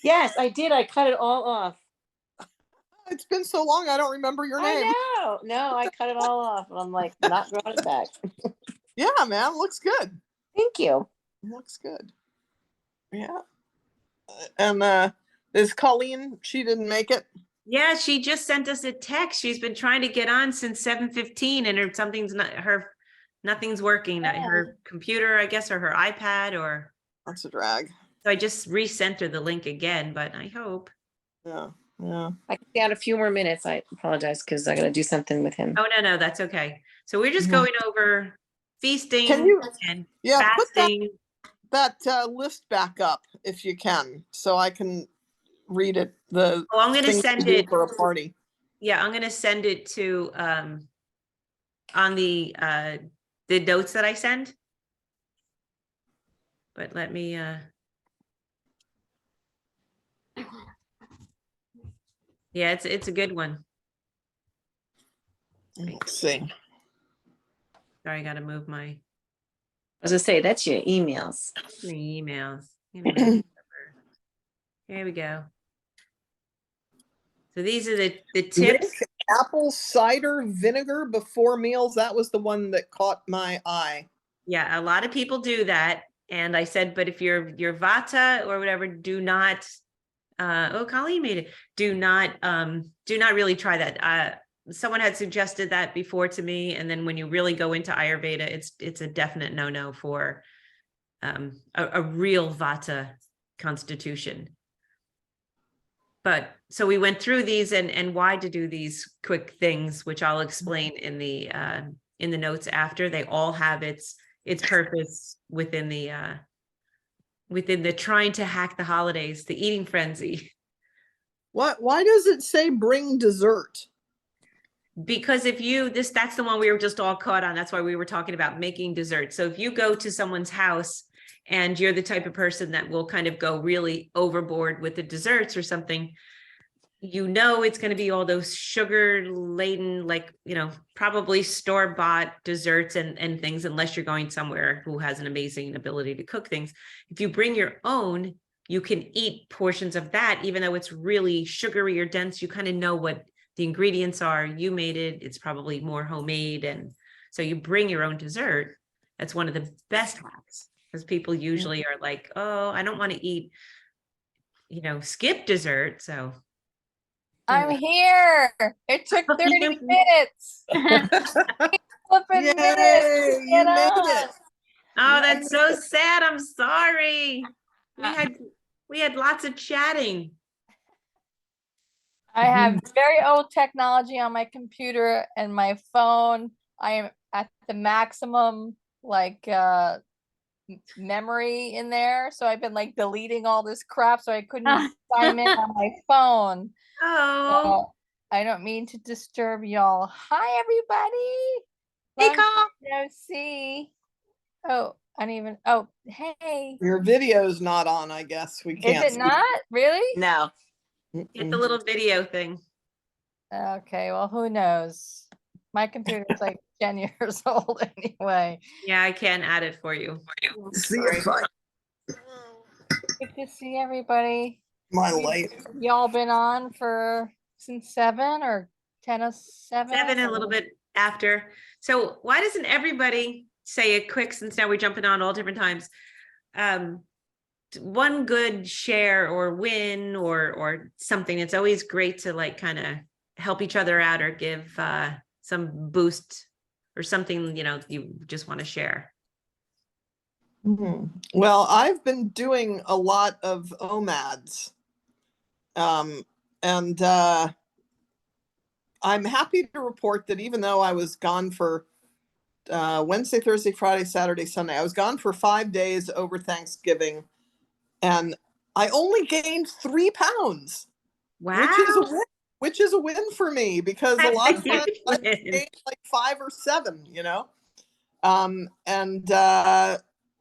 Yes, I did. I cut it all off. It's been so long I don't remember your name. I know. No, I cut it all off. And I'm like, not growing it back. Yeah, man, looks good. Thank you. Looks good. Yeah. And is Colleen, she didn't make it? Yeah, she just sent us a text. She's been trying to get on since 7:15 and nothing's working. Her computer, I guess, or her iPad or That's a drag. so I just resent her the link again, but I hope. Yeah. Yeah. I can stay out a few more minutes. I apologize because I got to do something with him. Oh no, that's okay. So we're just Mhm. going over feasting Can you- and Yeah, put fasting. that list back up if you can, so I can read it. The Oh, I'm gonna things send do it. for a party. Yeah, I'm gonna send it to on the notes that I send. But let me yeah, it's a good one. Let's see. Sorry, I gotta move my I was gonna say that's your emails. emails. Here we go. So these are the tips. Drink apple cider vinegar before meals. That was the one that caught my eye. Yeah, a lot of people do that. And I said, but if you're Vata or whatever, do not, oh, Colleen made it. Do not really try that. Someone had suggested that before to me. And then when you really go into Ayurveda, it's a definite no for a real Vata constitution. But so we went through these and why to do these quick things, which I'll explain in the notes after. They all have its purpose within the trying to hack the holidays, the eating frenzy. Why does it say bring dessert? Because that's the one we were just all caught on. That's why we were talking about making dessert. So if you go to someone's house and you're the type of person that will kind of go really overboard with the desserts or something, it's going to be all those sugar laden, like, probably store-bought desserts and things, unless you're going somewhere who has an amazing ability to cook things. If you bring your own, you can eat portions of that, even though it's really sugary or dense. You kind of know what the ingredients are. You made it. It's probably more homemade. And so you bring your own dessert. That's one of the best hacks, because people usually are like, oh, I don't want to eat, skip dessert. So I'm here. It took 30 minutes. Flipping Yay, minutes to you get made on. it. oh, that's so sad. I'm sorry. We had lots of chatting. I have very old technology on my computer and my phone. I am at the maximum memory in there. So I've been deleting all this crap so I couldn't even sign in on my phone. Oh, So, I don't mean to disturb y'all. Hi everybody. hey, Carl. See. Oh, I didn't even. Oh, hey. Your video's not on, I guess. We Is can't it see. not really? No. Hit the little video thing. Okay, well, who knows? My computer's 10 years old anyway. Yeah, I can add it for you. See if I Good to see everybody. my light. Y'all been on since 7 or 10 of 7? 7, a little bit after. So why doesn't everybody say it quick, since now we're jumping on all different times? One good share or win or something. It's always great to kind of help each other out or give some boost or something, you just want to share. Well, I've been doing a lot of OMADs. And I'm happy to report that even though I was gone for Wednesday, Thursday, Friday, Saturday, Sunday, I was gone for 5 days over Thanksgiving, and I only gained 3 pounds. Wow. Which is a win for me, because a That's lot a of times huge I win. gained 5 or 7,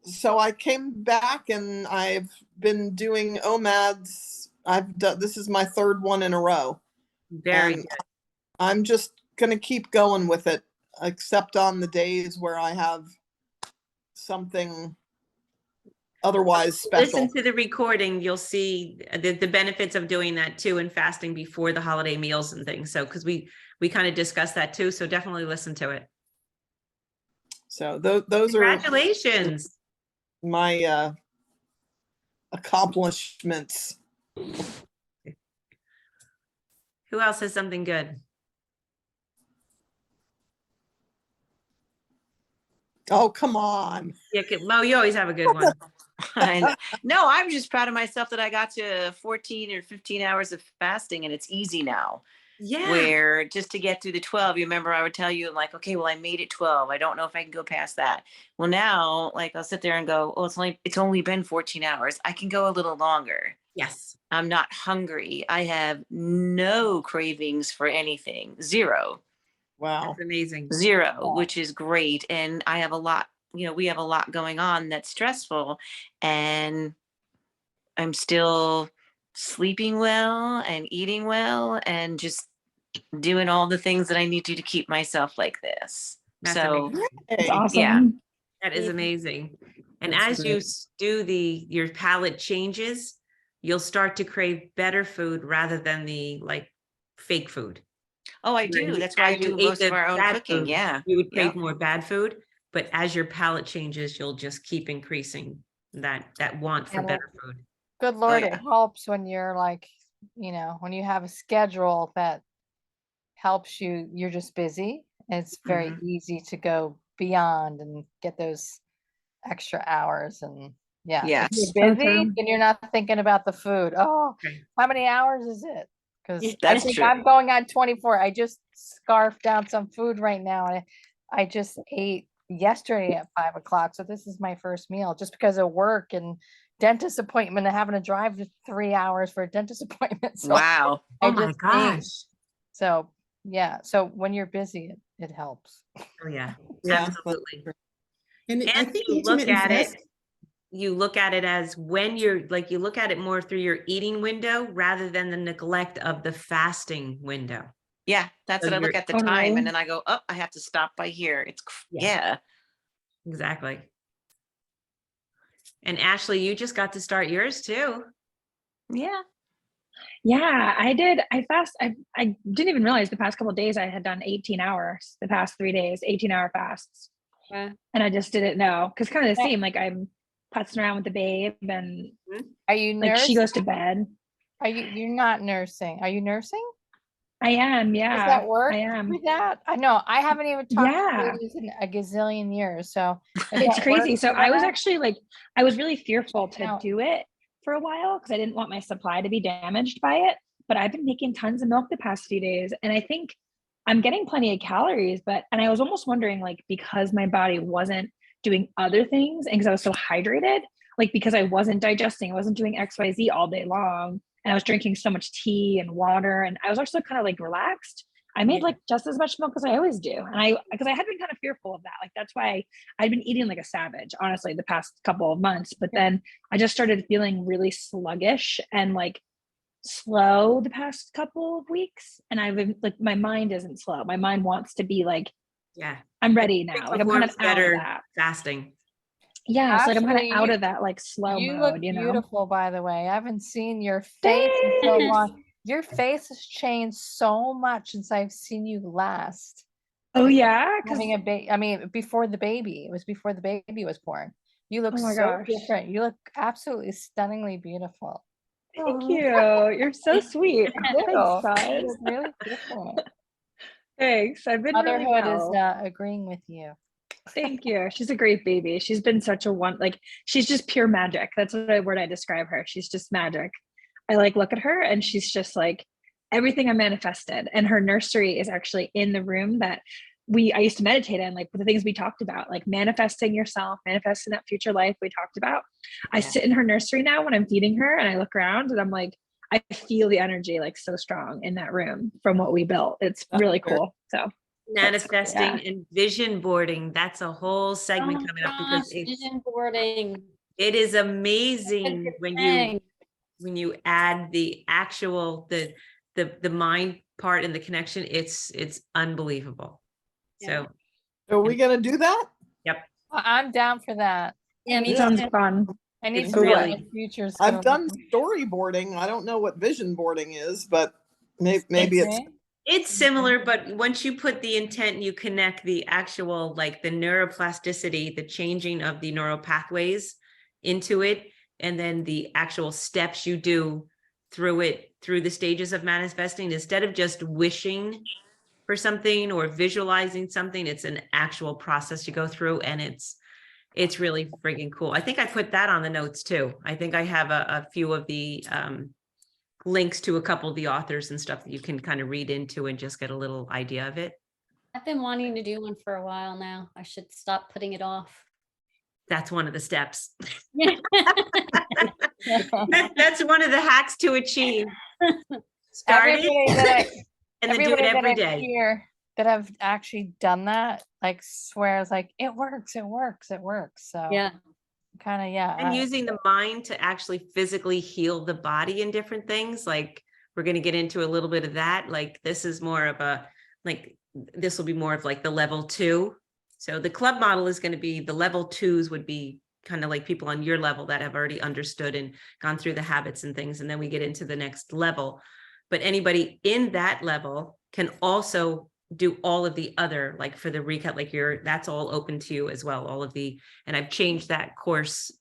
so I came back and I've been doing OMADs. This is my 3rd one in a row. Very And good. I'm just going to keep going with it, except on the days where I have something otherwise special. Listen to the recording. You'll see the benefits of doing that too, and fasting before the holiday meals and things. So, because we kind of discussed that too. So definitely listen to it. So those Congratulations. are my accomplishments. Who else has something good? Oh, come on. Yeah, Mo, you always have a good one. I know. No, I'm just proud of myself that I got to 14 or 15 hours of fasting, and it's easy now. Yeah. Where just to get through the 12, you remember I would tell you okay, well, I made it 12. I don't know if I can go past that. Well, now I'll sit there and go, oh, it's only been 14 hours. I can go a little longer. Yes. I'm not hungry. I have no cravings for anything. 0. Wow. That's amazing. 0, which is great. And I have a lot, we have a lot going on that's stressful, and I'm still sleeping well and eating well and just doing all the things that I need to keep myself like this. That's So amazing. It's awesome. yeah. That is amazing. And That's as you do your palate changes, you'll start to crave better food rather than the fake food. Oh, I When do. you- That's why I as you do ate most of the our own bad cooking. food, Yeah. You would crave Yep. more bad food, but as your palate changes, you'll just keep increasing that want for And better food. Good Lord, yeah. it helps when you're like, when you have a schedule that helps you, you're just busy. It's very easy to go beyond and get those extra hours. And yeah, if Yes. you're So busy, true. then you're not thinking about the food. Oh, Right. how many hours is it? Because I That's think true. I'm going on 24. I just scarfed down some food right now. And I just ate yesterday at 5 o'clock. So this is my first meal just because of work and dentist appointment and having to drive to 3 hours for a dentist appointment. So Wow. I Oh my just ate. gosh. So yeah, so when you're busy, it helps. Oh yeah, Yeah, that's absolutely. true. And I And think you look intermittent at fast, it, you look at it as when you're like, you look at it more through your eating window rather than the neglect of the fasting window. Yeah, that's So what I look you're- at the time, Totally. and then I go, oh, I have to stop by here. Yeah. Yeah. Exactly. And Ashley, you just got to start yours too. Yeah. Yeah, I did. I didn't even realize the past couple of days I had done 18 hours, the past 3 days, 18-hour fasts. Okay. And I just didn't know. Because kind of the Yeah. same, like I'm putzing around with the babe and Are you like she nursing? goes to bed. You're not nursing. Are you nursing? I am, Does yeah. that work I am. with that? I know, I haven't even talked to Yeah. ladies in a gazillion years, so. does It's that crazy. work So for I was that? actually like, I was really fearful to No. do it for a while because I didn't want my supply to be damaged by it. But I've been making tons of milk the past few days. And I think I'm getting plenty of calories, and I was almost wondering, like, because my body wasn't doing other things and because I was so hydrated, like because I wasn't digesting, I wasn't doing XYZ all day long. And I was drinking so much tea and water. And I was also kind of like relaxed. I made like just as much milk as I always do. And because I had been kind of fearful of that. Like that's why I'd been eating like a savage, honestly, the past couple of months. But then I just started feeling really sluggish and like slow the past couple of weeks. And I've been like, my mind isn't slow. My mind wants to be like, Yeah. I'm ready It now. Like I'm kind of performs out of better that. fasting. Yeah. So like I'm kind of Ashley, out of that like slow You look mode, you know? beautiful, by the way. I haven't seen your face in so Thanks. long. Your face has changed so much since I've seen you last. Oh yeah. Cause Having a baby, I mean, before the baby, it was before the baby was born. You look oh my so gosh. different. You look absolutely stunningly beautiful. Thank you. You're so sweet. You Thanks, do. guys. You look really different. Thanks. I've been really Motherhood is well. agreeing with you. Thank you. She's a great baby. She's been such a like she's just pure magic. That's what word I describe her. She's just magic. I like look at her and she's just like everything I manifested. And her nursery is actually in the room that I used to meditate in, like the things we talked about, like manifesting yourself, manifesting that future life we talked about. I sit in her nursery now when I'm feeding her and I look around and I'm like, I feel the energy like so strong in that room from what we built. It's That's really very- cool. So Manifesting yeah. and vision boarding. That's a whole segment Oh my coming up gosh, because it's, vision boarding. it is amazing when Dang. you add the actual the mind part and the connection. It's unbelievable. Yeah. So Are we gonna do that? I'm down for that. Yeah, me Yeah. Sounds too. fun. I need It's to know what really- my future's I've gonna done look storyboarding. I don't know what vision boarding is, but maybe it's, like. it's similar, but once you put the intent, you connect the actual, like the neuroplasticity, the changing of the neural pathways into it, and then the actual steps you do through it, through the stages of manifesting, instead of just wishing for something or visualizing something, it's an actual process you go through, and it's really freaking cool. I think I put that on the notes too. I think I have a few of the links to a couple of the authors and stuff that you can kind of read into and just get a little idea of it. I've been wanting to do one for a while now. I should stop putting it off. That's one of the steps. That's one of the hacks to achieve. Start it Everybody that and then do it everybody that every I day. hear that have actually done that, like swears like it works, it works, it works. So Yeah. kind of, yeah. And using the mind to actually physically heal the body in different things. Like we're going to get into a little bit of that. Like this is more of a, like, this will be more of like the level 2. So the club model is going to be, the level 2s would be kind of like people on your level that have already understood and gone through the habits and things. And then we get into the next level. But anybody in that level can also do all of the other, like for the recut, like that's all open to you as well. All of the, and I've changed that course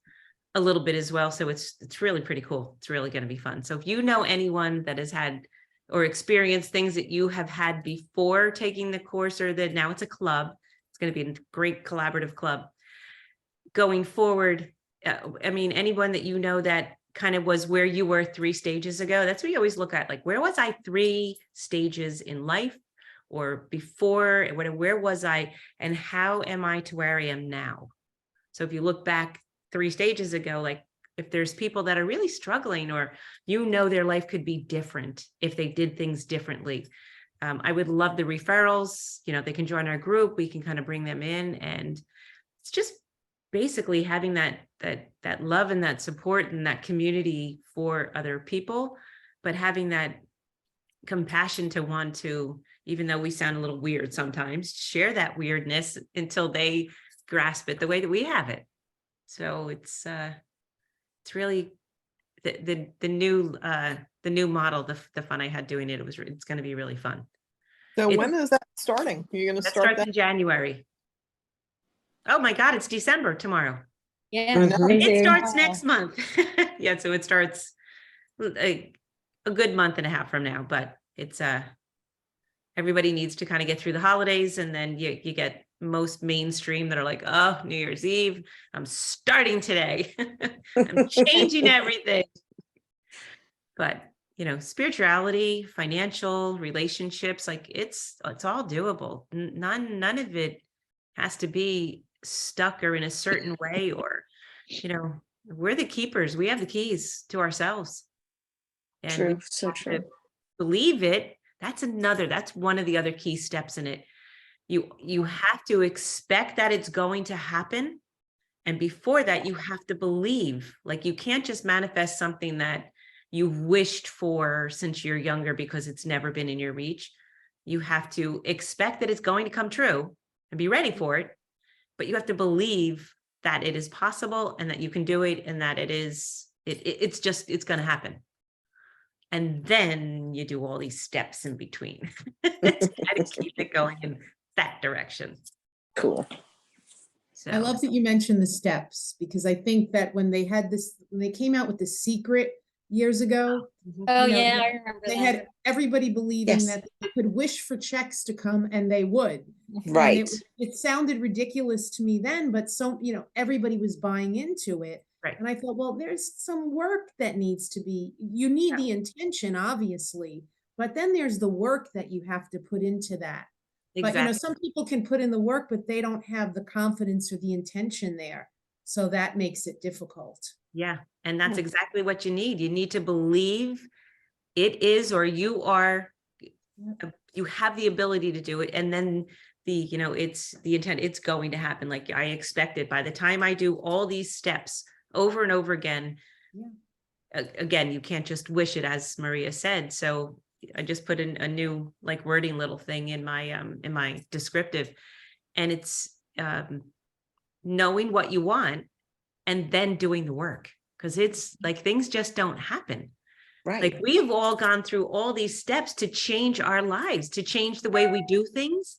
a little bit as well. So it's really pretty cool. It's really going to be fun. So if you know anyone that has had or experienced things that you have had before taking the course, or that now it's a club, it's going to be a great collaborative club going forward. I mean, anyone that you know that kind of was where you were 3 stages ago, that's what you always look at. Like, where was I 3 stages in life or before? Where was I, and how am I to where I am now? So if you look back 3 stages ago, like if there's people that are really struggling, or their life could be different if they did things differently, I would love the referrals. They can join our group. We can kind of bring them in, and it's just basically having that love and that support and that community for other people, but having that compassion to want to, even though we sound a little weird sometimes, share that weirdness until they grasp it the way that we have it. So it's really the new model, the fun I had doing it. It's going to be really fun. So when is that starting? You're going to That start starts that? in January. Oh my God, it's December tomorrow. Yeah. It Crazy. starts Wow. next month. Yeah, so it starts a good month and a half from now, but it's everybody needs to kind of get through the holidays, and then you get most mainstream that are like, oh, New Year's Eve, I'm starting today. I'm changing everything. But spirituality, financial relationships, like it's all doable. None of it has to be stuck or in a certain way, or we're the keepers. We have the keys to ourselves, and we True, so have to true. believe it. That's one of the other key steps in it. You have to expect that it's going to happen, and before that you have to believe. Like, you can't just manifest something that you've wished for since you're younger because it's never been in your reach. You have to expect that it's going to come true and be ready for it, but you have to believe that it is possible and that you can do it, and that it's going to happen. And then you do all these steps in between to kind of keep it going in that direction. Cool. So I love that you mentioned the steps, because I think that when they came out with The Secret years ago, Oh you know, yeah, I remember they that. had everybody believing Yes. that they could wish for checks to come and they would. And Right. it sounded ridiculous to me then, but everybody was buying into it. Right. And I thought, well, there's some work that needs to be, you need the intention, obviously, but then there's the work that you have to put into that. But exactly. some people can put in the work, but they don't have the confidence or the intention there. So that makes it difficult. Yeah. And that's exactly what you need. You need to believe it is, or you are, you have the ability to do it. And then it's the intent, it's going to happen. Like I expect it. By the time I do all these steps over and over again, again, you can't just wish it, as Maria said. So I just put in a new wording little thing in my descriptive, and it's knowing what you want and then doing the work, because it's like things just don't happen. Right. Like we've all gone through all these steps to change our lives, to change the way we do things,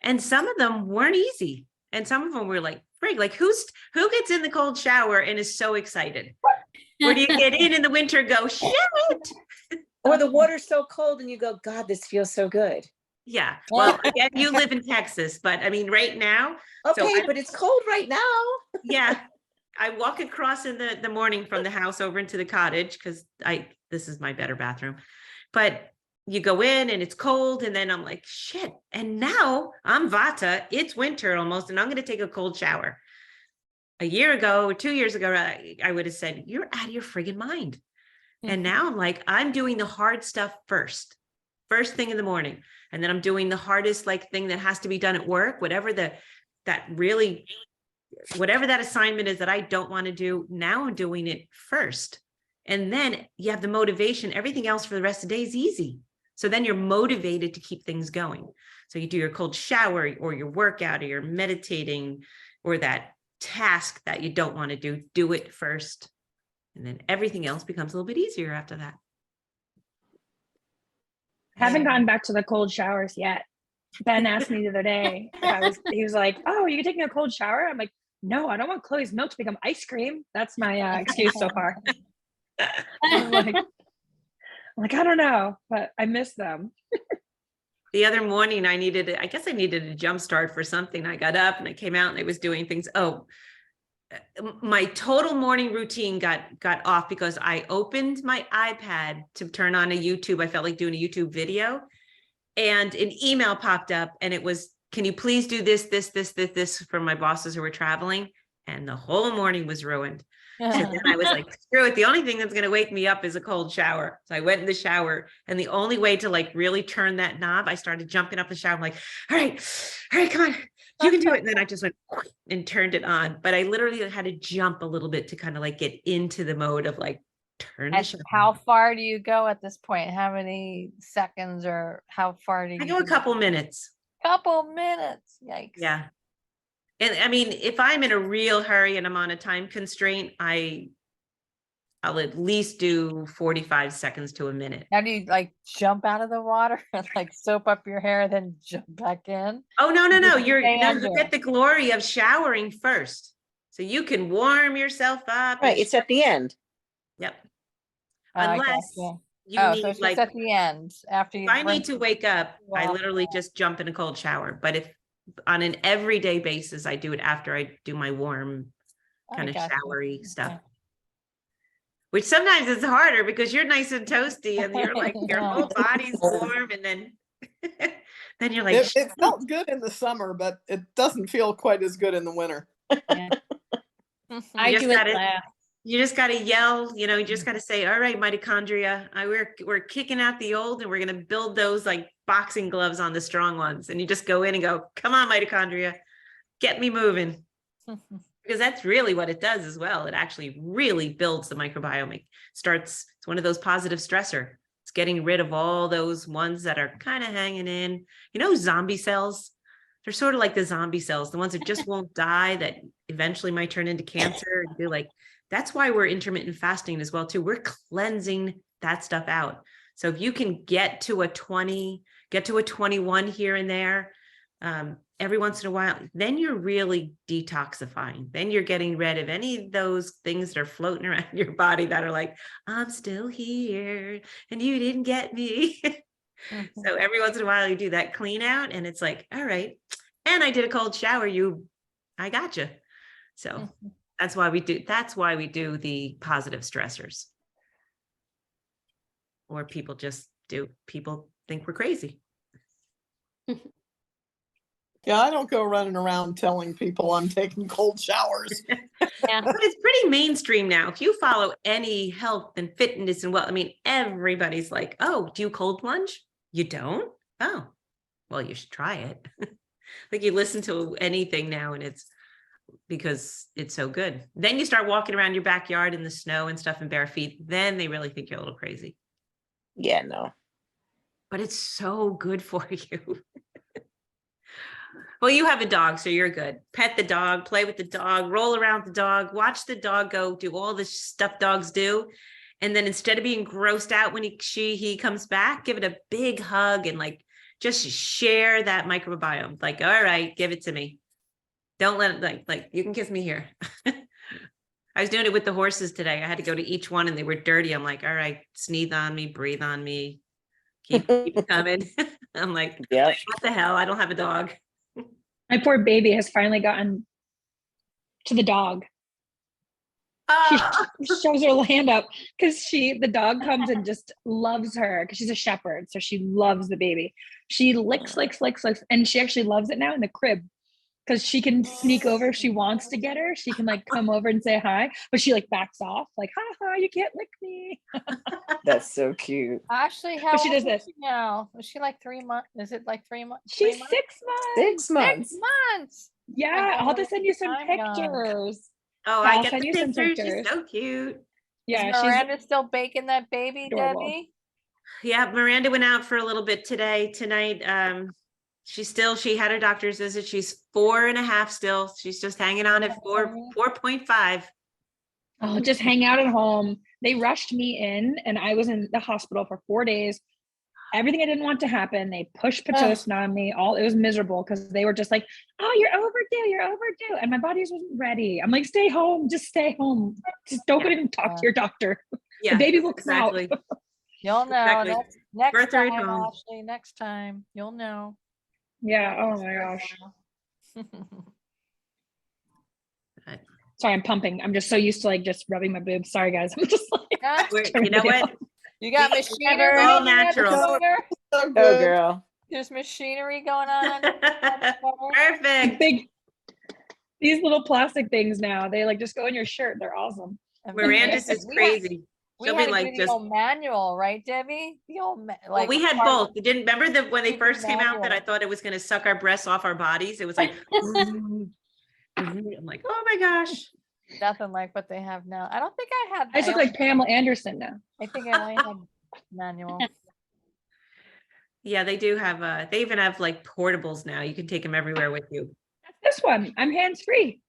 and some of them weren't easy, and some of them were like, frig, like who gets in the cold shower and is so excited? Or do you get in the winter, go shit? Or the water's so cold and you go, God, this feels so good. Yeah. Well, again, you live in Texas, but I mean, right now. Okay, but it's cold right now. Yeah. I walk across in the morning from the house over into the cottage, because this is my better bathroom. But you go in and it's cold, and then I'm like, shit. And now I'm Vata. It's winter almost, and I'm going to take a cold shower. A year ago, 2 years ago, I would have said, you're out of your friggin' mind. And now I'm like, I'm doing the hard stuff first thing in the morning. And then I'm doing the hardest thing that has to be done at work, whatever that assignment is that I don't want to do. Now I'm doing it first. And then you have the motivation. Everything else for the rest of the day is easy. So then you're motivated to keep things going. So you do your cold shower or your workout or your meditating or that task that you don't want to do it first. And then everything else becomes a little bit easier after that. Haven't gotten back to the cold showers yet. Ben asked me the other day if he was like, oh, you're taking a cold shower? I'm like, no, I don't want Chloe's milk to become ice cream. That's my excuse so far. I'm like, I don't know, but I miss them. The other morning I guess I needed a jump start for something. I got up and I came out and I was doing things. My total morning routine got off because I opened my iPad to turn on a YouTube. I felt like doing a YouTube video and an email popped up and it was, can you please do this from my bosses who were traveling? And the whole morning was ruined. So then I was like, screw it. The only thing that's going to wake me up is a cold shower. So I went in the shower and the only way to like really turn that knob, I started jumping up the shower. I'm like, all right, come on, you can do it. And then I just went and turned it on. But I literally had to jump a little bit to kind of like get into the mode of like, turn the And shower. how far do you go at this point? How many seconds or how far do you I go a couple minutes. Couple minutes. Yikes. Yeah. And I mean, if I'm in a real hurry and I'm on a time constraint, I'll at least do 45 seconds to a minute. How do you like jump out of the water and like soap up your hair, then jump back in? Oh, no. Just You stay under. get the glory of showering first. So you can warm yourself up. Right, and it's at the end. Yep. I Unless gotcha. you Oh, need so it's like, just at the end after you. if I need rinse to wake up, I off. literally just jump in a cold shower. But if on an everyday basis, I do it after I do my warm I kind of gotcha. showery stuff. Okay. Which sometimes it's harder because you're nice and toasty and you're like, your Yeah. whole body's warm and then, then you're like, It felt good in the summer, but it doesn't feel quite as good in the winter. I just do it gotta- last. you just got to yell, you just got to say, all right, mitochondria, we're kicking out the old and we're going to build those like boxing gloves on the strong ones. And you just go in and go, come on, mitochondria, get me moving. Because that's really what it does as well. It actually really builds the microbiome. It's one of those positive stressor. It's getting rid of all those ones that are kind of hanging in, zombie cells. They're sort of like the zombie cells, the ones that just won't die, that eventually might turn into cancer. And do like, that's why we're intermittent fasting as well, too. We're cleansing that stuff out. So if you can get to a 20, get to a 21 here and there, every once in a while, then you're really detoxifying. Then you're getting rid of any of those things that are floating around your body that are like, I'm still here and you didn't get me. So every once in a while you do that clean out and it's like, all right. And I did a cold shower. I got you. So that's why we do the positive stressors. Or people think we're crazy. Yeah, I don't go running around telling people I'm taking cold showers. Yeah. But it's pretty mainstream now. If you follow any health and fitness and everybody's like, oh, do you cold plunge? You don't? Oh, well, you should try it. Like you listen to anything now and it's because it's so good. Then you start walking around your backyard in the snow and stuff in bare feet. Then they really think you're a little crazy. Yeah, no. But it's so good for you. Well, you have a dog, so you're good. Pet the dog, play with the dog, roll around the dog, watch the dog go do all the stuff dogs do. And then instead of being grossed out when he comes back, give it a big hug and like just share that microbiome. Like, all right, give it to me. Don't let it like you can kiss me here. I was doing it with the horses today. I had to go to each one and they were dirty. I'm like, all right, sneeze on me, breathe on me, keep it coming. I'm like, Yeah. what the hell? I don't have a dog. My poor baby has finally gotten to the dog. Oh. She shows her hand up because the dog comes and just loves her because she's a shepherd. So she loves the baby. She licks, and she actually loves it now in the crib because she can sneak over if she wants to get her. She can like come over and say hi, but she like backs off like, ha, you can't lick me. That's so cute. Ashley, how she old does is this. she now? Was she like 3 months? Is it like 3 months? She's 3 months? 6 months. 6 months. 6 months. Yeah, I'll have to send you some Time gone. pictures. Oh, I'll I get send the you some pictures. She's pictures. so cute. Yeah, Is she's Miranda still baking that baby, adorable. Debbie? Yeah, Miranda went out for a little bit tonight. She had her doctor's visit. She's 4.5 still. She's just hanging on at 4.5. Oh, just hang out at home. They rushed me in and I was in the hospital for 4 days. everything I didn't want to happen. They pushed Pitocin on me. It was miserable because they were just like, "Oh, you're overdue," and my body just wasn't ready. I'm like, "Stay home, just stay home. Just don't even talk to your doctor. Yeah, The baby will come out." exactly. You'll know. Exactly. Next Birth rate time, home. Ashley, next time, you'll know. Yeah. Oh my gosh. Sorry, I'm pumping. I'm just so used to like just rubbing my boobs. Sorry, guys. I'm just like, You know what? You got It's machinery all in that natural. corner? So Oh, good. girl. There's machinery going on under the cover. Perfect. big. These little plastic things now, they like just go in your shirt. They're awesome. And Miranda's is we had- crazy. We She'll had be to like do the just. old manual, right, Debbie? The old Well, like we had part- both. You didn't remember that when they the first came out that I manual. thought it was going to suck our breasts off our bodies. It was like, I'm like, oh my gosh. Nothing like what they have now. I don't think I had. I just look like Pamela Anderson now. I think I only had manual. Yeah, they do have. They even have like portables now. You can take them everywhere with you. This one, I'm hands free.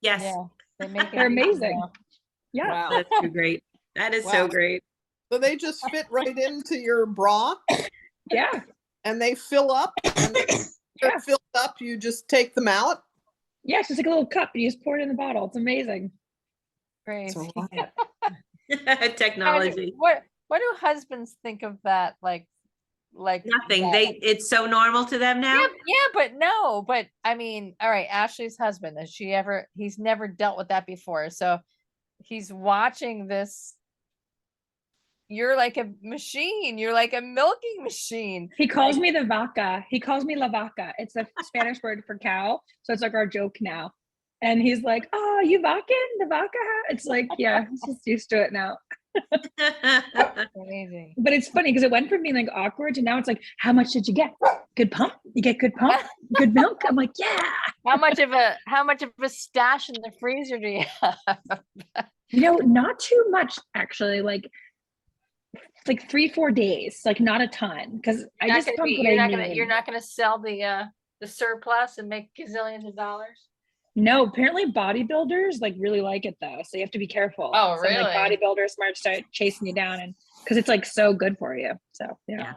Yes, Yeah, they make it They're easy amazing. now. Yeah. Wow. that's so great. That is so Wow. great. So they just fit right into your bra Yeah. and they fill up. And they're Yeah. filled up, you just take them out. Yeah. It's just like a little cup. You just pour it in the bottle. It's amazing. Crazy. So, wow. Technology. What do husbands think of that? Like Nothing. that? It's so normal to them now. But I mean, all right, Ashley's husband, he's never dealt with that before. So he's watching this. You're like a machine. You're like a milking machine. He calls me the vaca. He calls me la vaca. It's a Spanish word for cow. So it's like our joke now. And he's like, "Oh, you vacing the vaca?" It's like, yeah, he's just used to it now. Amazing. But it's funny because it went from being like awkward to now it's like, "How much did you get? Good pump? You get good pump? Good milk?" I'm like, "Yeah." How much of a stash in the freezer do you have? Not too much actually. Like 3-4 days, like not a ton. Because I just pump what I need. You're not gonna sell the surplus and make gazillions of dollars. No, apparently bodybuilders like really like it though. So you have to be careful. Oh, Some, like, really? bodybuilders might start chasing you down and because it's like so good for you. So yeah.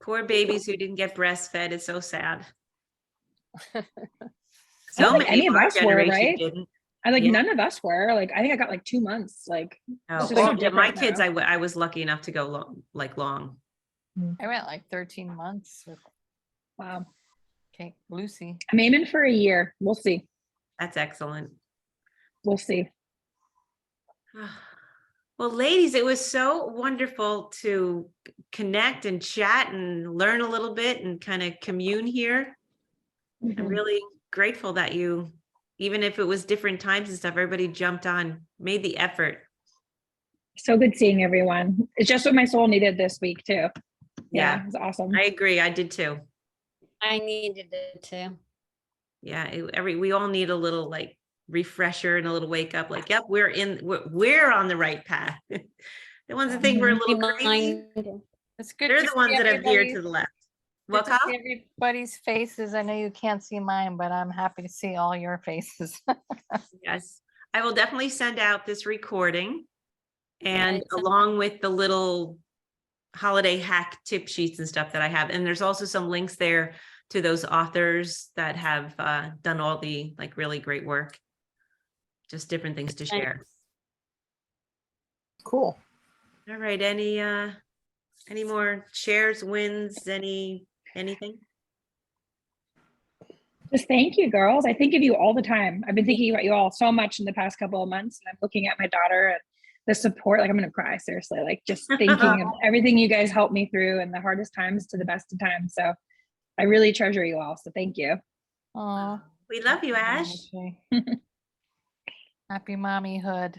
Poor babies who didn't get breastfed. It's so sad. I So don't think many any of of our us were, generation right? didn't. I like Yeah. none of us were. Like I think I got like 2 months. Like No. It's just Well, so yeah, my different kids, now. I was lucky enough to go long. I went like 13 months with wow. Lucy. I'm aiming for a year. We'll see. That's excellent. We'll see. Well, ladies, it was so wonderful to connect and chat and learn a little bit and kind of commune here. I'm Mhm. really grateful that you, even if it was different times and stuff, everybody jumped on, made the effort. So good seeing everyone. It's just what my soul needed this week too. Yeah, It's awesome. I agree. I did too. I needed it too. Yeah, we all need a little like refresher and a little wake up. Like, yep, we're on the right path. The ones that think we're a little crazy, Reminder. It's good. they're to the ones see that have veered to everybody's- the left. good Well, to see Kyle? everybody's faces. I know you can't see mine, but I'm happy to see all your faces. Yes, I will definitely send out this recording and it's a- along with the little holiday hack tip sheets and stuff that I have. And there's also some links there to those authors that have done all the like really great work. Just different things to share. Cool. All right, any more shares, wins, anything? Just thank you, girls. I think of you all the time. I've been thinking about you all so much in the past couple of months. And I'm looking at my daughter and the support. Like I'm gonna cry, seriously. Like just thinking of everything you guys helped me through and the hardest times to the best of times. So I really treasure you all. So thank you. Oh, We love you, Ash. Happy mommyhood.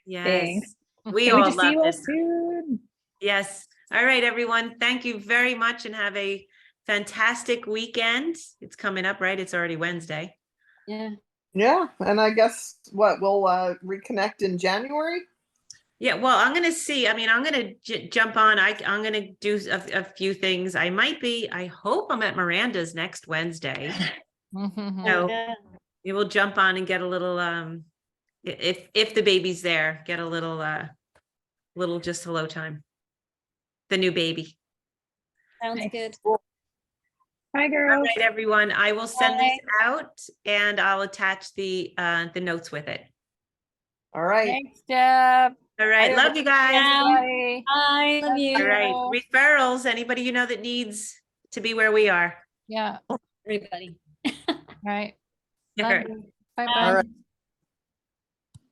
Yes, Thanks. we Can't wait all to see you all love it. soon. Yes. All right, everyone. Thank you very much and have a fantastic weekend. It's coming up, right? It's already Wednesday. Yeah. Yeah. And I guess we'll reconnect in January. Yeah, well, I'm going to see. I mean, I'm going to jump on. I'm going to do a few things. I hope I'm at Miranda's next Wednesday. So Yeah. we will jump on and get a little, if the baby's there, get a little just hello time. the new baby. Sounds Nice. good. Bye, All girls. right, everyone. I will send this Bye. out and I'll attach the notes with it. All right. Thanks, Deb. All right. Bye, Love you guys. everybody. I love you. All right. you. Referrals, anybody you know that needs to be where we are. Yeah, Everybody. right. All Love right. you. Bye-bye. All right.